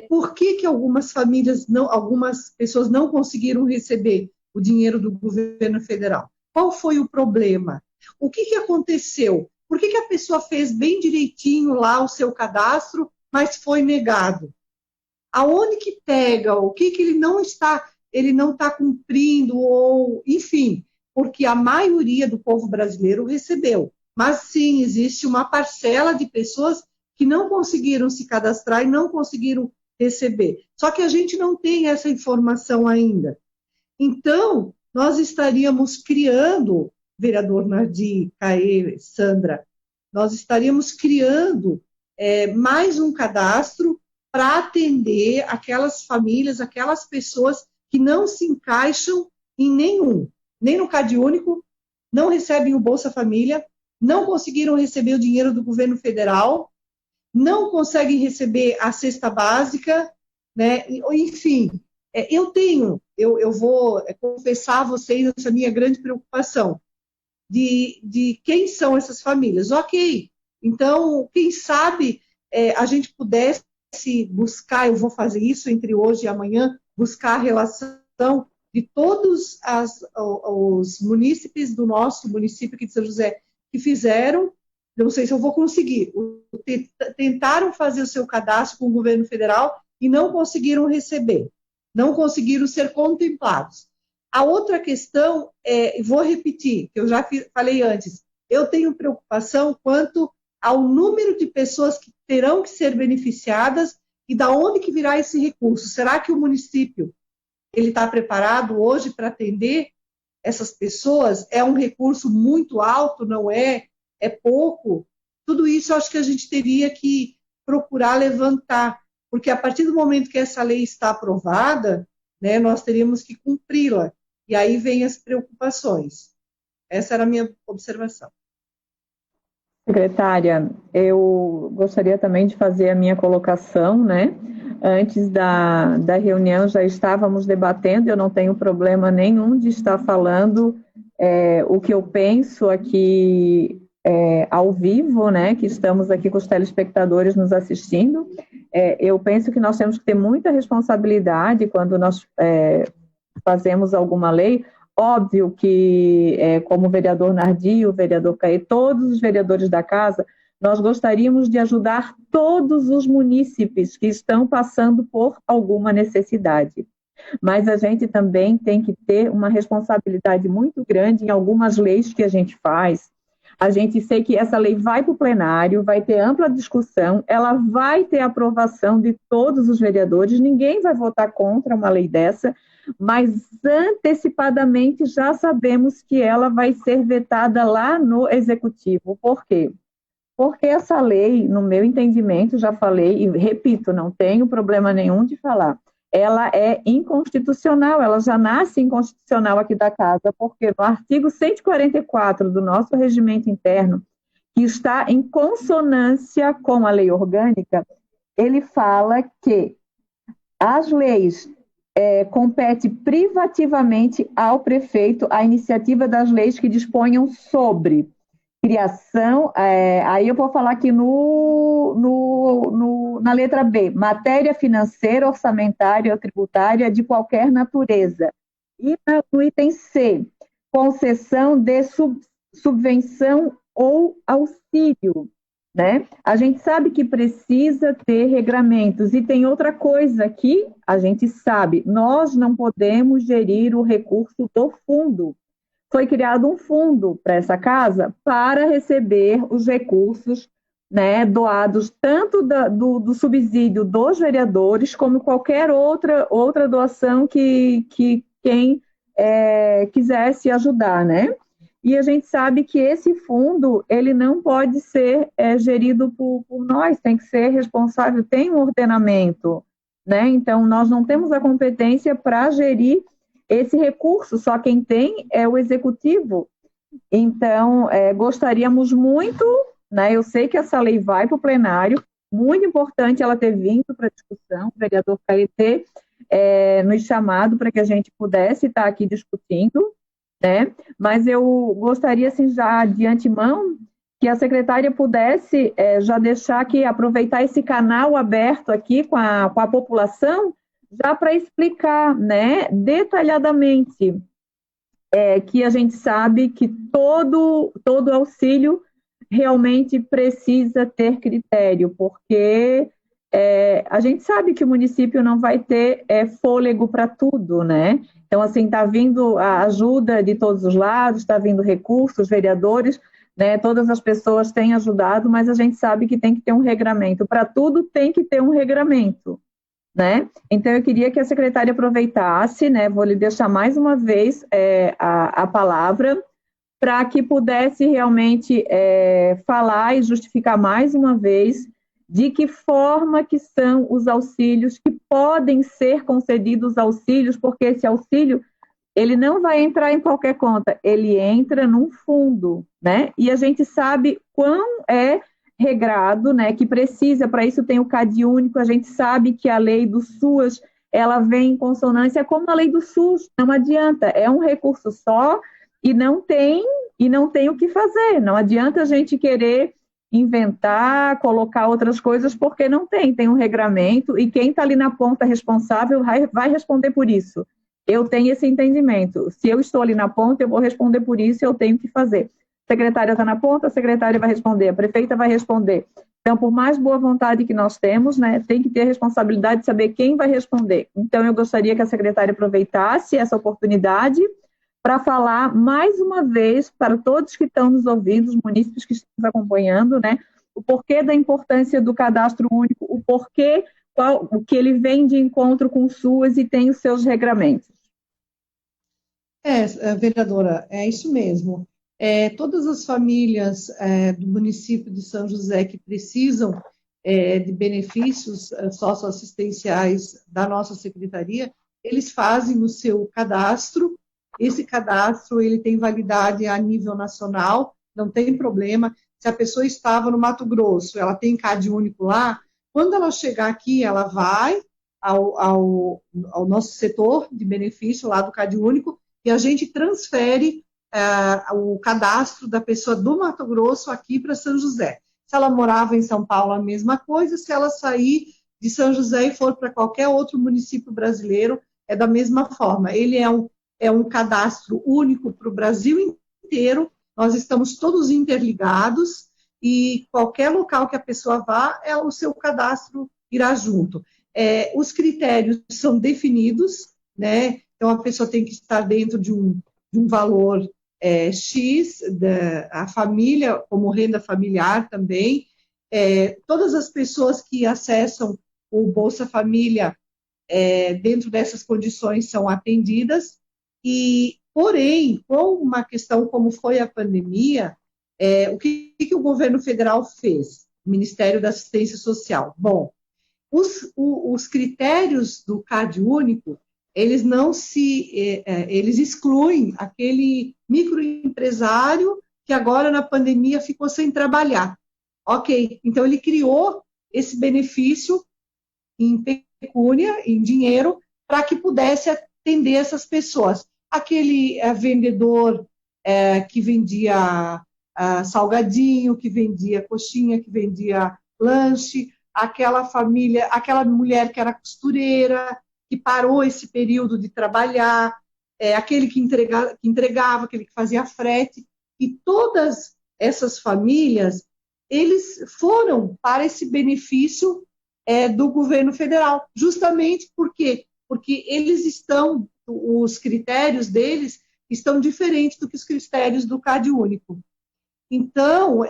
Por que algumas famílias, algumas pessoas não conseguiram receber o dinheiro do governo federal? Qual foi o problema? O que aconteceu? Por que a pessoa fez bem direitinho lá o seu cadastro, mas foi negado? Aonde que pega? O que ele não está cumprindo? Ou, enfim, porque a maioria do povo brasileiro recebeu. Mas sim, existe uma parcela de pessoas que não conseguiram se cadastrar e não conseguiram receber. Só que a gente não tem essa informação ainda. Então, nós estaríamos criando, vereador Nardi, Caê, Sandra, nós estaríamos criando mais um cadastro para atender aquelas famílias, aquelas pessoas que não se encaixam em nenhum, nem no CAD único, não recebem o Bolsa Família, não conseguiram receber o dinheiro do governo federal, não conseguem receber a cesta básica, né? Enfim, eu vou confessar a vocês essa minha grande preocupação de quem são essas famílias. Ok, então, quem sabe a gente pudesse buscar, eu vou fazer isso entre hoje e amanhã, buscar a relação de todos os munícipes do nosso município aqui de São José que fizeram, não sei se eu vou conseguir, tentaram fazer o seu cadastro com o governo federal e não conseguiram receber, não conseguiram ser contemplados. A outra questão vou repetir, que eu já falei antes, eu tenho preocupação quanto ao número de pessoas que terão que ser beneficiadas e da onde que virá esse recurso. Será que o município ele está preparado hoje para atender essas pessoas? É um recurso muito alto, não é? É pouco? Tudo isso eu acho que a gente teria que procurar levantar, porque a partir do momento que essa lei está aprovada, né, nós teríamos que cumpri-la. E aí vem as preocupações. Essa era a minha observação. Secretária, eu gostaria também de fazer a minha colocação, né? Antes da reunião já estávamos debatendo, eu não tenho problema nenhum de estar falando o que eu penso aqui ao vivo, né? Que estamos aqui com os telespectadores nos assistindo. Eu penso que nós temos que ter muita responsabilidade quando nós fazemos alguma lei. Óbvio que, como o vereador Nardi, o vereador Caê, todos os vereadores da casa, nós gostaríamos de ajudar todos os munícipes que estão passando por alguma necessidade. Mas a gente também tem que ter uma responsabilidade muito grande em algumas leis que a gente faz. A gente sei que essa lei vai para o plenário, vai ter ampla discussão, ela vai ter aprovação de todos os vereadores, ninguém vai votar contra uma lei dessa, mas antecipadamente já sabemos que ela vai ser vetada lá no Executivo. Por quê? Porque essa lei, no meu entendimento, já falei, e repito, não tenho problema nenhum de falar, ela é inconstitucional, ela já nasce inconstitucional aqui da casa, porque no artigo 144 do nosso regimento interno, que está em consonância com a lei orgânica, ele fala que as leis compete privativamente ao prefeito a iniciativa das leis que disponham sobre criação, aí eu vou falar aqui na letra B, matéria financeira, orçamentária ou tributária de qualquer natureza. E no item C, concessão de subvenção ou auxílio, né? A gente sabe que precisa ter regramentos. E tem outra coisa que a gente sabe, nós não podemos gerir o recurso do fundo. Foi criado um fundo para essa casa para receber os recursos, né, doados tanto do subsídio dos vereadores, como qualquer outra doação que quem quisesse ajudar, né? E a gente sabe que esse fundo, ele não pode ser gerido por nós, tem que ser responsável, tem um ordenamento, né? Então, nós não temos a competência para gerir esse recurso, só quem tem é o executivo. Então, gostaríamos muito, né, eu sei que essa lei vai para o plenário, muito importante ela ter vindo para a discussão, o vereador Caetê nos chamado para que a gente pudesse estar aqui discutindo, né, mas eu gostaria, assim, já de antemão, que a secretária pudesse já deixar aqui, aproveitar esse canal aberto aqui com a população, já para explicar, né, detalhadamente, que a gente sabe que todo auxílio realmente precisa ter critério, porque a gente sabe que o município não vai ter fôlego para tudo, né? Então, assim, está vindo a ajuda de todos os lados, está vindo recursos, vereadores, né? Todas as pessoas têm ajudado, mas a gente sabe que tem que ter um regramento. Para tudo tem que ter um regramento, né? Então, eu queria que a secretária aproveitasse, né? Vou lhe deixar mais uma vez a palavra, para que pudesse realmente falar e justificar mais uma vez de que forma que são os auxílios, que podem ser concedidos auxílios, porque esse auxílio, ele não vai entrar em qualquer conta, ele entra num fundo, né? E a gente sabe quão regrado, né, que precisa, para isso tem o CAD único, a gente sabe que a lei do SUAS, ela vem em consonância com a lei do SUS, não adianta, é um recurso só e não tem o que fazer, não adianta a gente querer inventar, colocar outras coisas, porque não tem um regramento e quem está ali na ponta responsável vai responder por isso. Eu tenho esse entendimento, se eu estou ali na ponta, eu vou responder por isso, eu tenho que fazer. A secretária está na ponta, a secretária vai responder, a prefeita vai responder. Então, por mais boa vontade que nós temos, né, tem que ter a responsabilidade de saber quem vai responder. Então, eu gostaria que a secretária aproveitasse essa oportunidade para falar mais uma vez para todos que estão nos ouvindo, os munícipes que estão nos acompanhando, né, o porquê da importância do cadastro único, o porquê, o que ele vem de encontro com o SUAS e tem os seus regramentos. Vereadora, é isso mesmo. Todas as famílias do município de São José que precisam de benefícios socioassistenciais da nossa secretaria, eles fazem o seu cadastro. Esse cadastro ele tem validade a nível nacional, não tem problema. Se a pessoa estava no Mato Grosso, ela tem CAD único lá, quando ela chegar aqui, ela vai ao nosso setor de benefício lá do CAD único e a gente transfere o cadastro da pessoa do Mato Grosso aqui para São José. Se ela morava em São Paulo, a mesma coisa. Se ela sair de São José e for para qualquer outro município brasileiro, é da mesma forma. Ele é um cadastro único para o Brasil inteiro. Nós estamos todos interligados e qualquer local que a pessoa vá, o seu cadastro irá junto. Os critérios são definidos, né? Então, a pessoa tem que estar dentro de um valor X, a família como renda familiar também, todas as pessoas que acessam o Bolsa Família dentro dessas condições são atendidas, porém, com uma questão como foi a pandemia, o que o governo federal fez? O Ministério da Assistência Social. Bom, os critérios do CAD único, eles eles excluem aquele microempresário que agora na pandemia ficou sem trabalhar. Ok, então ele criou esse benefício em pecúnia, em dinheiro, para que pudesse atender essas pessoas. Aquele vendedor que vendia salgadinho, que vendia coxinha, que vendia lanche, aquela família, aquela mulher que era costureira, que parou esse período de trabalhar, aquele que entregava, aquele que fazia frete, e todas essas famílias, eles foram para esse benefício do governo federal, justamente porque os critérios deles estão diferentes do que os critérios do CAD único. Então,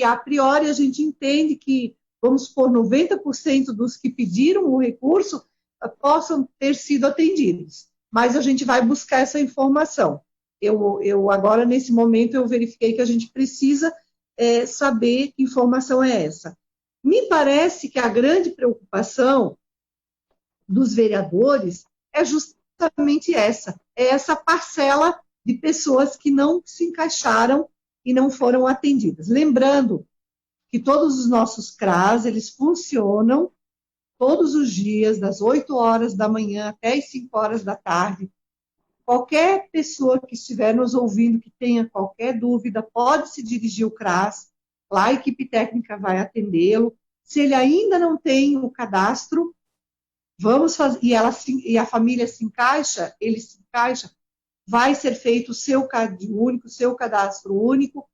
a priori a gente entende que, vamos supor, 90% dos que pediram o recurso possam ter sido atendidos, mas a gente vai buscar essa informação. Eu agora, nesse momento, eu verifiquei que a gente precisa saber que informação é essa. Me parece que a grande preocupação dos vereadores é justamente essa parcela de pessoas que não se encaixaram e não foram atendidas. Lembrando que todos os nossos CRAS, eles funcionam todos os dias, das 8 horas da manhã até as 5 horas da tarde. Qualquer pessoa que estiver nos ouvindo, que tenha qualquer dúvida, pode se dirigir ao CRAS, lá a equipe técnica vai atendê-lo. Se ele ainda não tem o cadastro, vamos fazer, e a família se encaixa, ele se encaixa, vai ser feito o seu CAD único, o seu cadastro único,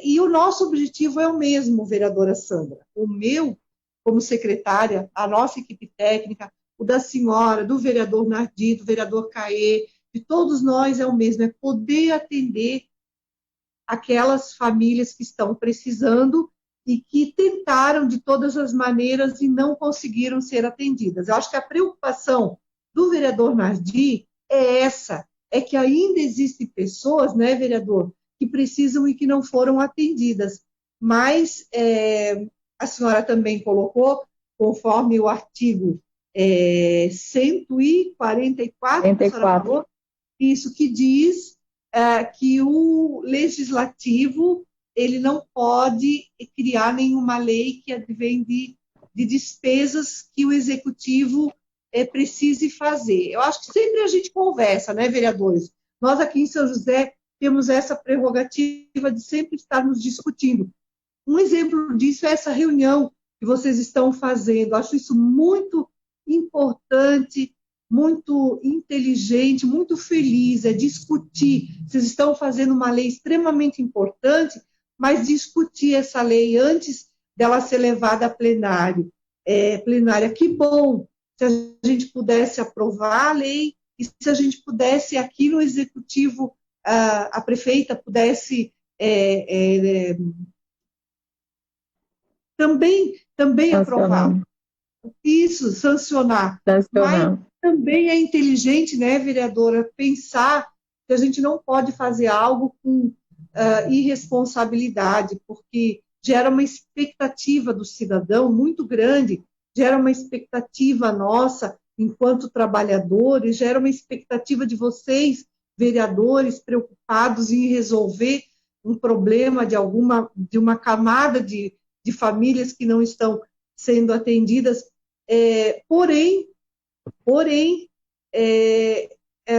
e o nosso objetivo é o mesmo, vereadora Sandra. O meu, como secretária, a nossa equipe técnica, o da senhora, do vereador Nardi, do vereador Caê, de todos nós é o mesmo, é poder atender aquelas famílias que estão precisando e que tentaram de todas as maneiras e não conseguiram ser atendidas. Eu acho que a preocupação do vereador Nardi é essa, é que ainda existem pessoas, né, vereador, que precisam e que não foram atendidas. Mas a senhora também colocou, conforme o artigo 144, a senhora falou, isso que diz que o legislativo ele não pode criar nenhuma lei que advém de despesas que o executivo precise fazer. Eu acho que sempre a gente conversa, né, vereadores? Nós aqui em São José temos essa prerrogativa de sempre estarmos discutindo. Um exemplo disso é essa reunião que vocês estão fazendo. Eu acho isso muito importante, muito inteligente, muito feliz, discutir. Vocês estão fazendo uma lei extremamente importante, mas discutir essa lei antes dela ser levada a plenária. Que bom se a gente pudesse aprovar a lei e se a gente pudesse, aqui no Executivo, a prefeita pudesse também aprovar. Isso, sancionar. Mas também é inteligente, né, vereadora, pensar que a gente não pode fazer algo com irresponsabilidade, porque gera uma expectativa do cidadão muito grande, gera uma expectativa nossa, enquanto trabalhadores, gera uma expectativa de vocês, vereadores, preocupados em resolver um problema de uma camada de famílias que não estão sendo atendidas. Porém,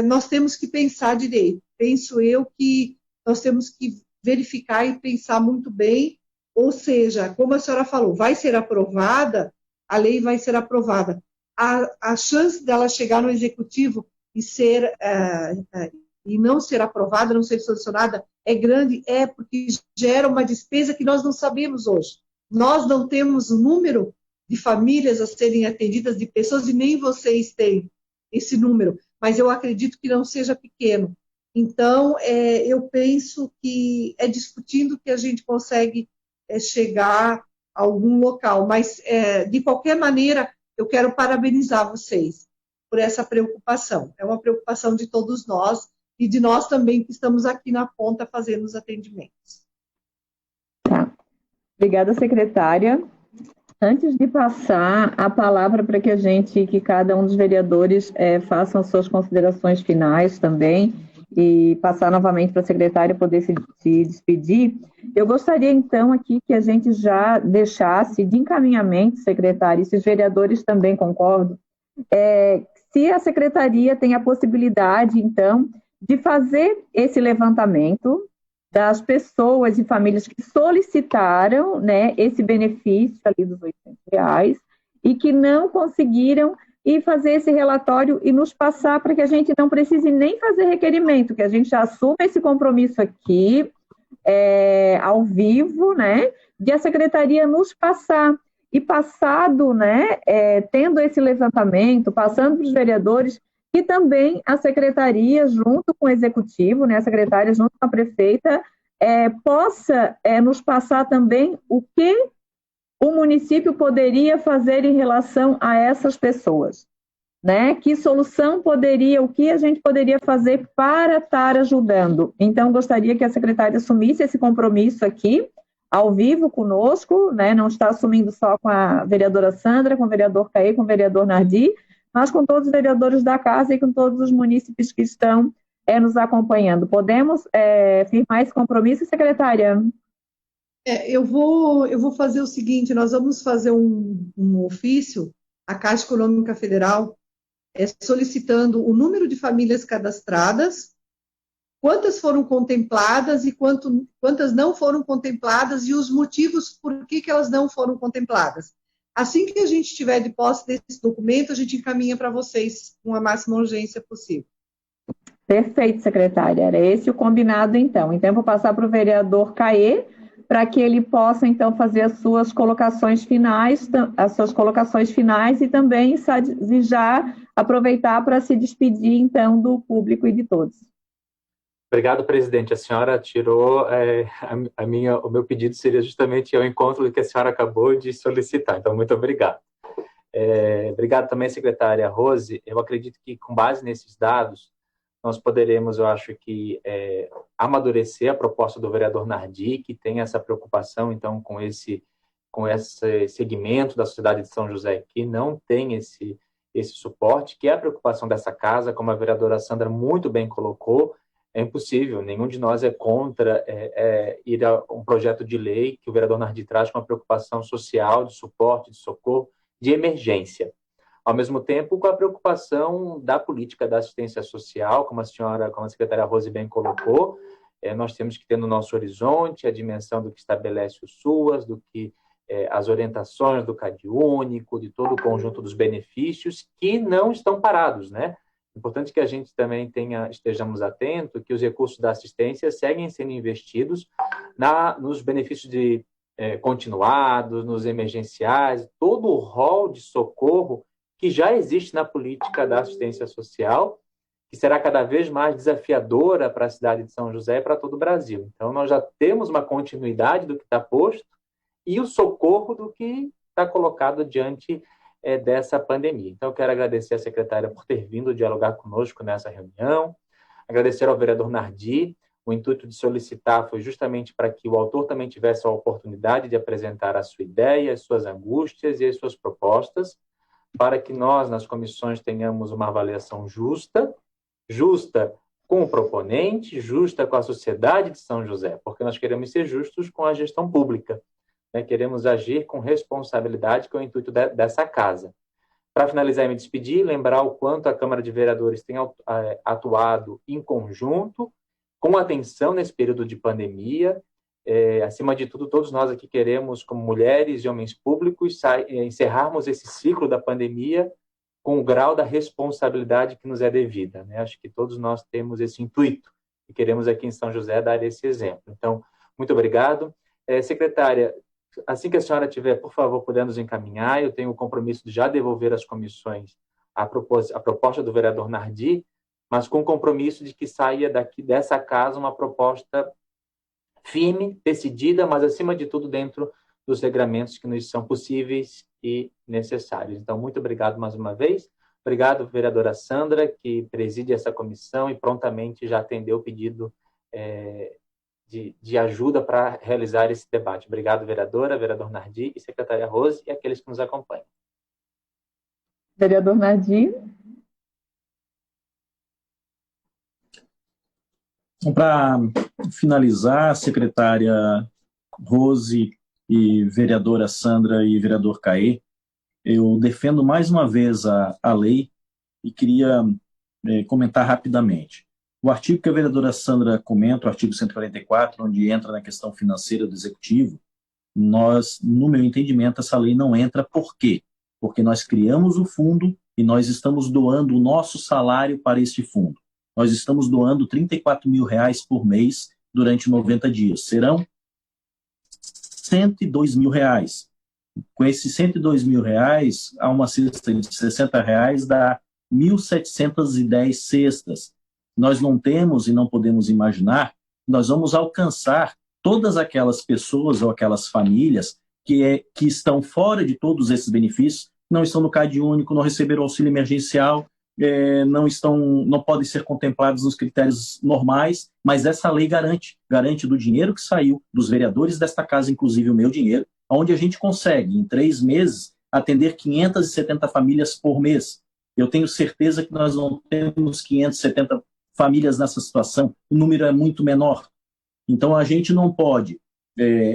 nós temos que pensar direito. Penso eu que nós temos que verificar e pensar muito bem, ou seja, como a senhora falou, vai ser aprovada, a lei vai ser aprovada. A chance dela chegar no executivo e não ser aprovada, não ser sancionada, é grande, porque gera uma despesa que nós não sabemos hoje. Nós não temos o número de famílias a serem atendidas, de pessoas, e nem vocês têm esse número. mas eu acredito que não seja pequeno. Então, eu penso que é discutindo que a gente consegue chegar a algum local. Mas, de qualquer maneira, eu quero parabenizar vocês por essa preocupação. É uma preocupação de todos nós e de nós também que estamos aqui na ponta fazendo os atendimentos. Tá. Obrigada, secretária. Antes de passar a palavra para que cada um dos vereadores façam as suas considerações finais também e passar novamente para a secretária poder se despedir, eu gostaria então aqui que a gente já deixasse de encaminhamento, secretária, e se os vereadores também concordam, se a secretaria tem a possibilidade, então, de fazer esse levantamento das pessoas e famílias que solicitaram, né, esse benefício ali dos R$800 e que não conseguiram e fazer esse relatório e nos passar para que a gente não precise nem fazer requerimento, que a gente já assuma esse compromisso aqui, ao vivo, né, de a secretaria nos passar. E passado, né, tendo esse levantamento, passando para os vereadores, e também a secretaria, junto com o executivo, né, a secretária junto com a prefeita, possa nos passar também o que o município poderia fazer em relação a essas pessoas, né? Que solução o que a gente poderia fazer para estar ajudando? Então, gostaria que a secretária assumisse esse compromisso aqui, ao vivo conosco, né? Não está assumindo só com a vereadora Sandra, com o vereador Caê, com o vereador Nardi, mas com todos os vereadores da casa e com todos os munícipes que estão nos acompanhando. Podemos firmar esse compromisso, secretária? Eu vou fazer o seguinte, nós vamos fazer um ofício à Caixa Econômica Federal solicitando o número de famílias cadastradas, quantas foram contempladas e quantas não foram contempladas e os motivos por que elas não foram contempladas. Assim que a gente tiver de posse desse documento, a gente encaminha para vocês com a máxima urgência possível. Perfeito, secretária. Era esse o combinado, então. Então, eu vou passar para o vereador Caê, para que ele possa, então, fazer as suas colocações finais e também já aproveitar para se despedir, então, do público e de todos. Obrigado, presidente. A senhora tirou o meu pedido seria justamente ao encontro que a senhora acabou de solicitar. Então, muito obrigado. Obrigado também, secretária Rose. Eu acredito que, com base nesses dados, nós poderemos, eu acho que, amadurecer a proposta do vereador Nardi, que tem essa preocupação, então, com esse segmento da sociedade de São José, que não tem esse suporte, que é a preocupação dessa casa, como a vereadora Sandra muito bem colocou. É impossível, nenhum de nós é contra ir a um projeto de lei que o vereador Nardi traz com uma preocupação social, de suporte, de socorro, de emergência. Ao mesmo tempo, com a preocupação da política da assistência social, como a secretária Rose bem colocou, nós temos que ter no nosso horizonte a dimensão do que estabelece o SUAS, do que as orientações do CadÚnico, de todo o conjunto dos benefícios que não estão parados, né? É importante que a gente também estejamos atentos que os recursos da assistência seguem sendo investidos nos benefícios de continuados, nos emergenciais, todo o rol de socorro que já existe na política da assistência social, que será cada vez mais desafiadora para a cidade de São José e para todo o Brasil. Então, nós já temos uma continuidade do que está posto e o socorro do que está colocado diante dessa pandemia. Então, eu quero agradecer à secretária por ter vindo dialogar conosco nessa reunião, agradecer ao vereador Nardi. O intuito de solicitar foi justamente para que o autor também tivesse a oportunidade de apresentar a sua ideia, as suas angústias e as suas propostas, para que nós, nas comissões, tenhamos uma avaliação justa com o proponente, justa com a sociedade de São José, porque nós queremos ser justos com a gestão pública, né? Queremos agir com responsabilidade, que é o intuito dessa casa. Para finalizar e me despedir, lembrar o quanto a Câmara de Vereadores tem atuado em conjunto, com atenção nesse período de pandemia. Acima de tudo, todos nós aqui queremos, como mulheres e homens públicos, encerrarmos esse ciclo da pandemia com o grau da responsabilidade que nos é devida, né? Acho que todos nós temos esse intuito e queremos aqui em São José dar esse exemplo. Então, muito obrigado. Secretária, assim que a senhora tiver, por favor, puder nos encaminhar, eu tenho o compromisso de já devolver às comissões a proposta do vereador Nardi, mas com o compromisso de que saia dessa casa uma proposta firme, decidida, mas, acima de tudo, dentro dos regramentos que nos são possíveis e necessários. Então, muito obrigado mais uma vez. Obrigado, vereadora Sandra, que preside essa comissão e prontamente já atendeu o pedido de ajuda para realizar esse debate. Obrigado, vereadora, vereador Nardi e secretária Rose e aqueles que nos acompanham. Vereador Nardi. Para finalizar, secretária Rose e vereadora Sandra e vereador Caê, eu defendo mais uma vez a lei e queria comentar rapidamente. O artigo que a vereadora Sandra comenta, o artigo 144, onde entra na questão financeira do executivo, no meu entendimento, essa lei não entra. Por quê? Porque nós criamos o fundo e nós estamos doando o nosso salário para este fundo. Nós estamos doando R$34 mil por mês durante 90 dias. Serão R$102 mil. Com esses R$102 mil, há uma cesta de R$60, dá 1.710 cestas. Nós não temos e não podemos imaginar que nós vamos alcançar todas aquelas pessoas ou aquelas famílias que estão fora de todos esses benefícios, não estão no CAD único, não receberam auxílio emergencial, não podem ser contemplados nos critérios normais, mas essa lei garante do dinheiro que saiu dos vereadores desta casa, inclusive o meu dinheiro, onde a gente consegue, em 3 meses, atender 570 famílias por mês. Eu tenho certeza que nós não temos 570 famílias nessa situação, o número é muito menor. Então, a gente não pode,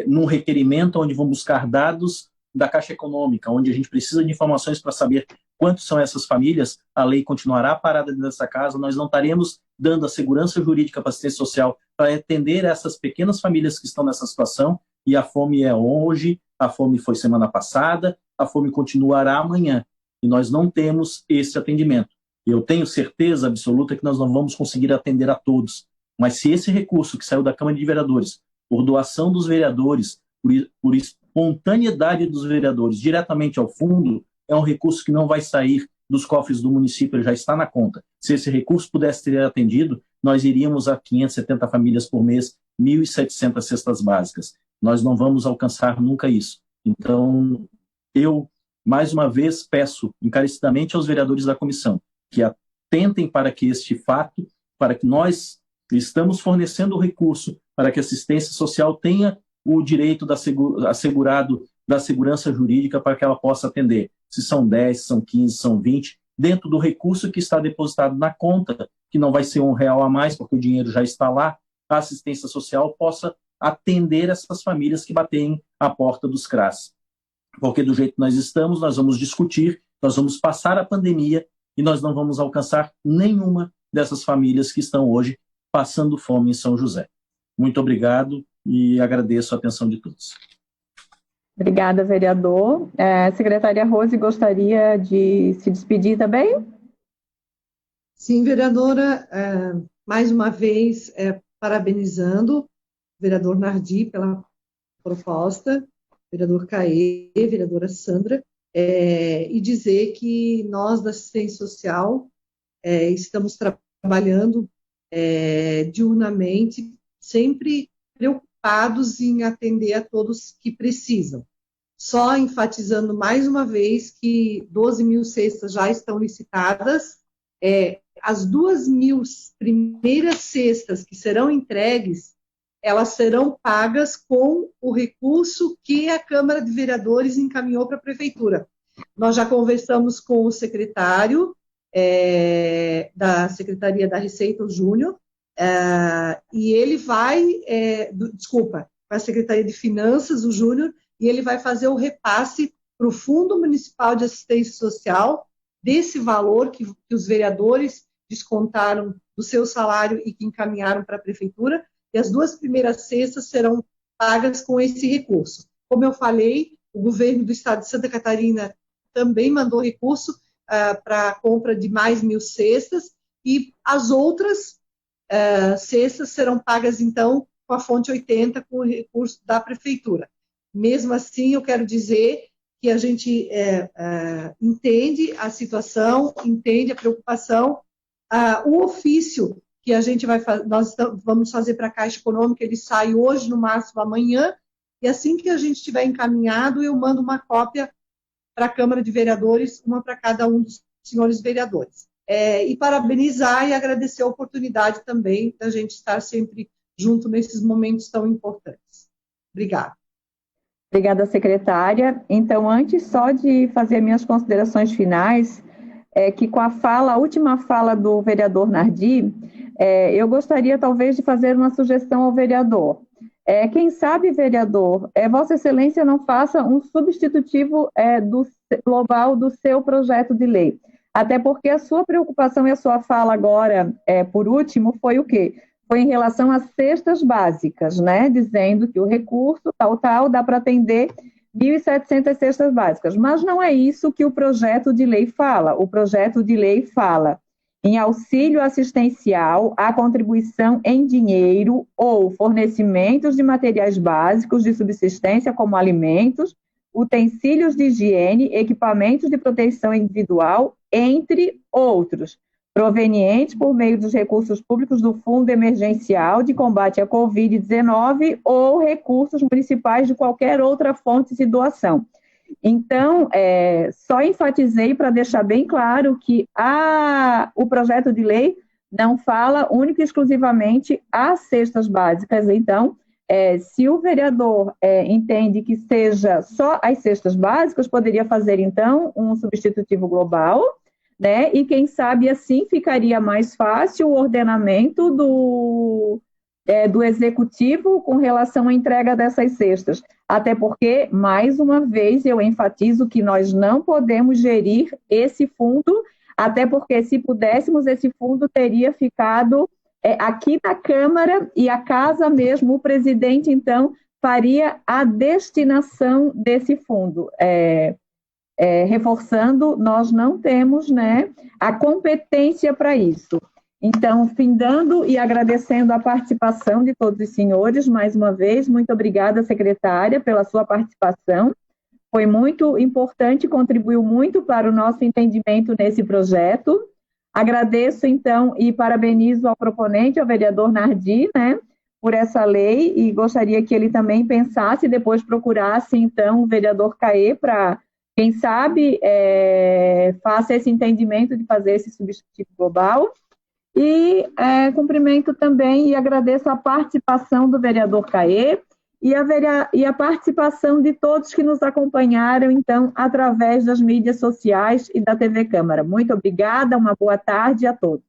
num requerimento onde vão buscar dados da Caixa Econômica, onde a gente precisa de informações para saber quantos são essas famílias, a lei continuará parada nessa casa, nós não estaremos dando a segurança jurídica para a assistência social para atender essas pequenas famílias que estão nessa situação, e a fome é hoje, a fome foi semana passada, a fome continuará amanhã, e nós não temos esse atendimento. Eu tenho certeza absoluta que nós não vamos conseguir atender a todos, mas se esse recurso que saiu da Câmara de Vereadores, por doação dos vereadores, por espontaneidade dos vereadores, diretamente ao fundo, é um recurso que não vai sair dos cofres do município, ele já está na conta. Se esse recurso pudesse ser atendido, nós iríamos a 570 famílias por mês, 1.700 cestas básicas. Nós não vamos alcançar nunca isso. Então, eu, mais uma vez, peço encarecidamente aos vereadores da comissão que atentem para que este fato, para que nós estamos fornecendo o recurso para que a assistência social tenha o direito assegurado da segurança jurídica para que ela possa atender. Se são 10, se são 15, são 20, dentro do recurso que está depositado na conta, que não vai ser R$1 a mais, porque o dinheiro já está lá, a assistência social possa atender essas famílias que batem à porta dos CRAS. Porque do jeito que nós estamos, nós vamos discutir, nós vamos passar a pandemia e nós não vamos alcançar nenhuma dessas famílias que estão hoje passando fome em São José. Muito obrigado e agradeço a atenção de todos. Obrigada, vereador. Secretária Rose, gostaria de se despedir também? Sim, vereadora, mais uma vez, parabenizando o vereador Nardi pela proposta, vereador Caê, vereadora Sandra, e dizer que nós da assistência social estamos trabalhando diurnamente, sempre preocupados em atender a todos que precisam. Só enfatizando mais uma vez que 12 mil cestas já estão licitadas, as 2.000 primeiras cestas que serão entregues, elas serão pagas com o recurso que a Câmara de Vereadores encaminhou para a Prefeitura. Nós já conversamos com o secretário da Secretaria da Receita, o Júnior, e ele vai, com a Secretaria de Finanças, o Júnior, e ele vai fazer o repasse para o Fundo Municipal de Assistência Social desse valor que os vereadores descontaram do seu salário e que encaminharam para a Prefeitura, e as 2 primeiras cestas serão pagas com esse recurso. Como eu falei, o governo do estado de Santa Catarina também mandou recurso para a compra de mais 1.000 cestas, e as outras cestas serão pagas, então, com a fonte 80, com o recurso da Prefeitura. Mesmo assim, eu quero dizer que a gente entende a situação, entende a preocupação, o ofício que a gente nós vamos fazer para a Caixa Econômica, ele sai hoje, no máximo amanhã, e assim que a gente estiver encaminhado, eu mando uma cópia para a Câmara de Vereadores, uma para cada um dos senhores vereadores. E parabenizar e agradecer a oportunidade também da gente estar sempre junto nesses momentos tão importantes. Obrigada. Obrigada, secretária. Então, antes só de fazer minhas considerações finais, que com a última fala do vereador Nardi, eu gostaria talvez de fazer uma sugestão ao vereador. Quem sabe, vereador, Vossa Excelência não faça um substitutivo global do seu projeto de lei. Até porque a sua preocupação e a sua fala agora, por último, foi o quê? Foi em relação às cestas básicas, né? Dizendo que o recurso tal, dá para atender 1.700 cestas básicas. Mas não é isso que o projeto de lei fala. O projeto de lei fala em auxílio assistencial, a contribuição em dinheiro ou fornecimentos de materiais básicos de subsistência, como alimentos, utensílios de higiene, equipamentos de proteção individual, entre outros, provenientes por meio dos recursos públicos do Fundo Emergencial de Combate à Covid-19 ou recursos municipais de qualquer outra fonte de doação. Então, só enfatizei para deixar bem claro que o projeto de lei não fala única e exclusivamente às cestas básicas. Então, se o vereador entende que seja só as cestas básicas, poderia fazer, então, um substitutivo global, né? E quem sabe assim ficaria mais fácil o ordenamento do executivo com relação à entrega dessas cestas. Até porque, mais uma vez, eu enfatizo que nós não podemos gerir esse fundo, até porque se pudéssemos, esse fundo teria ficado aqui na Câmara e a casa mesmo, o presidente, então, faria a destinação desse fundo. Reforçando, nós não temos, né, a competência para isso. Então, findando e agradecendo a participação de todos os senhores, mais uma vez, muito obrigada, secretária, pela sua participação. Foi muito importante, contribuiu muito para o nosso entendimento nesse projeto. Agradeço, então, e parabenizo ao proponente, ao vereador Nardi, né, por essa lei, e gostaria que ele também pensasse e depois procurasse, então, o vereador Caê para, quem sabe, faça esse entendimento de fazer esse substitutivo global. E cumprimento também e agradeço a participação do vereador Caê e a participação de todos que nos acompanharam, então, através das mídias sociais e da TV Câmara. Muito obrigada, uma boa tarde a todos.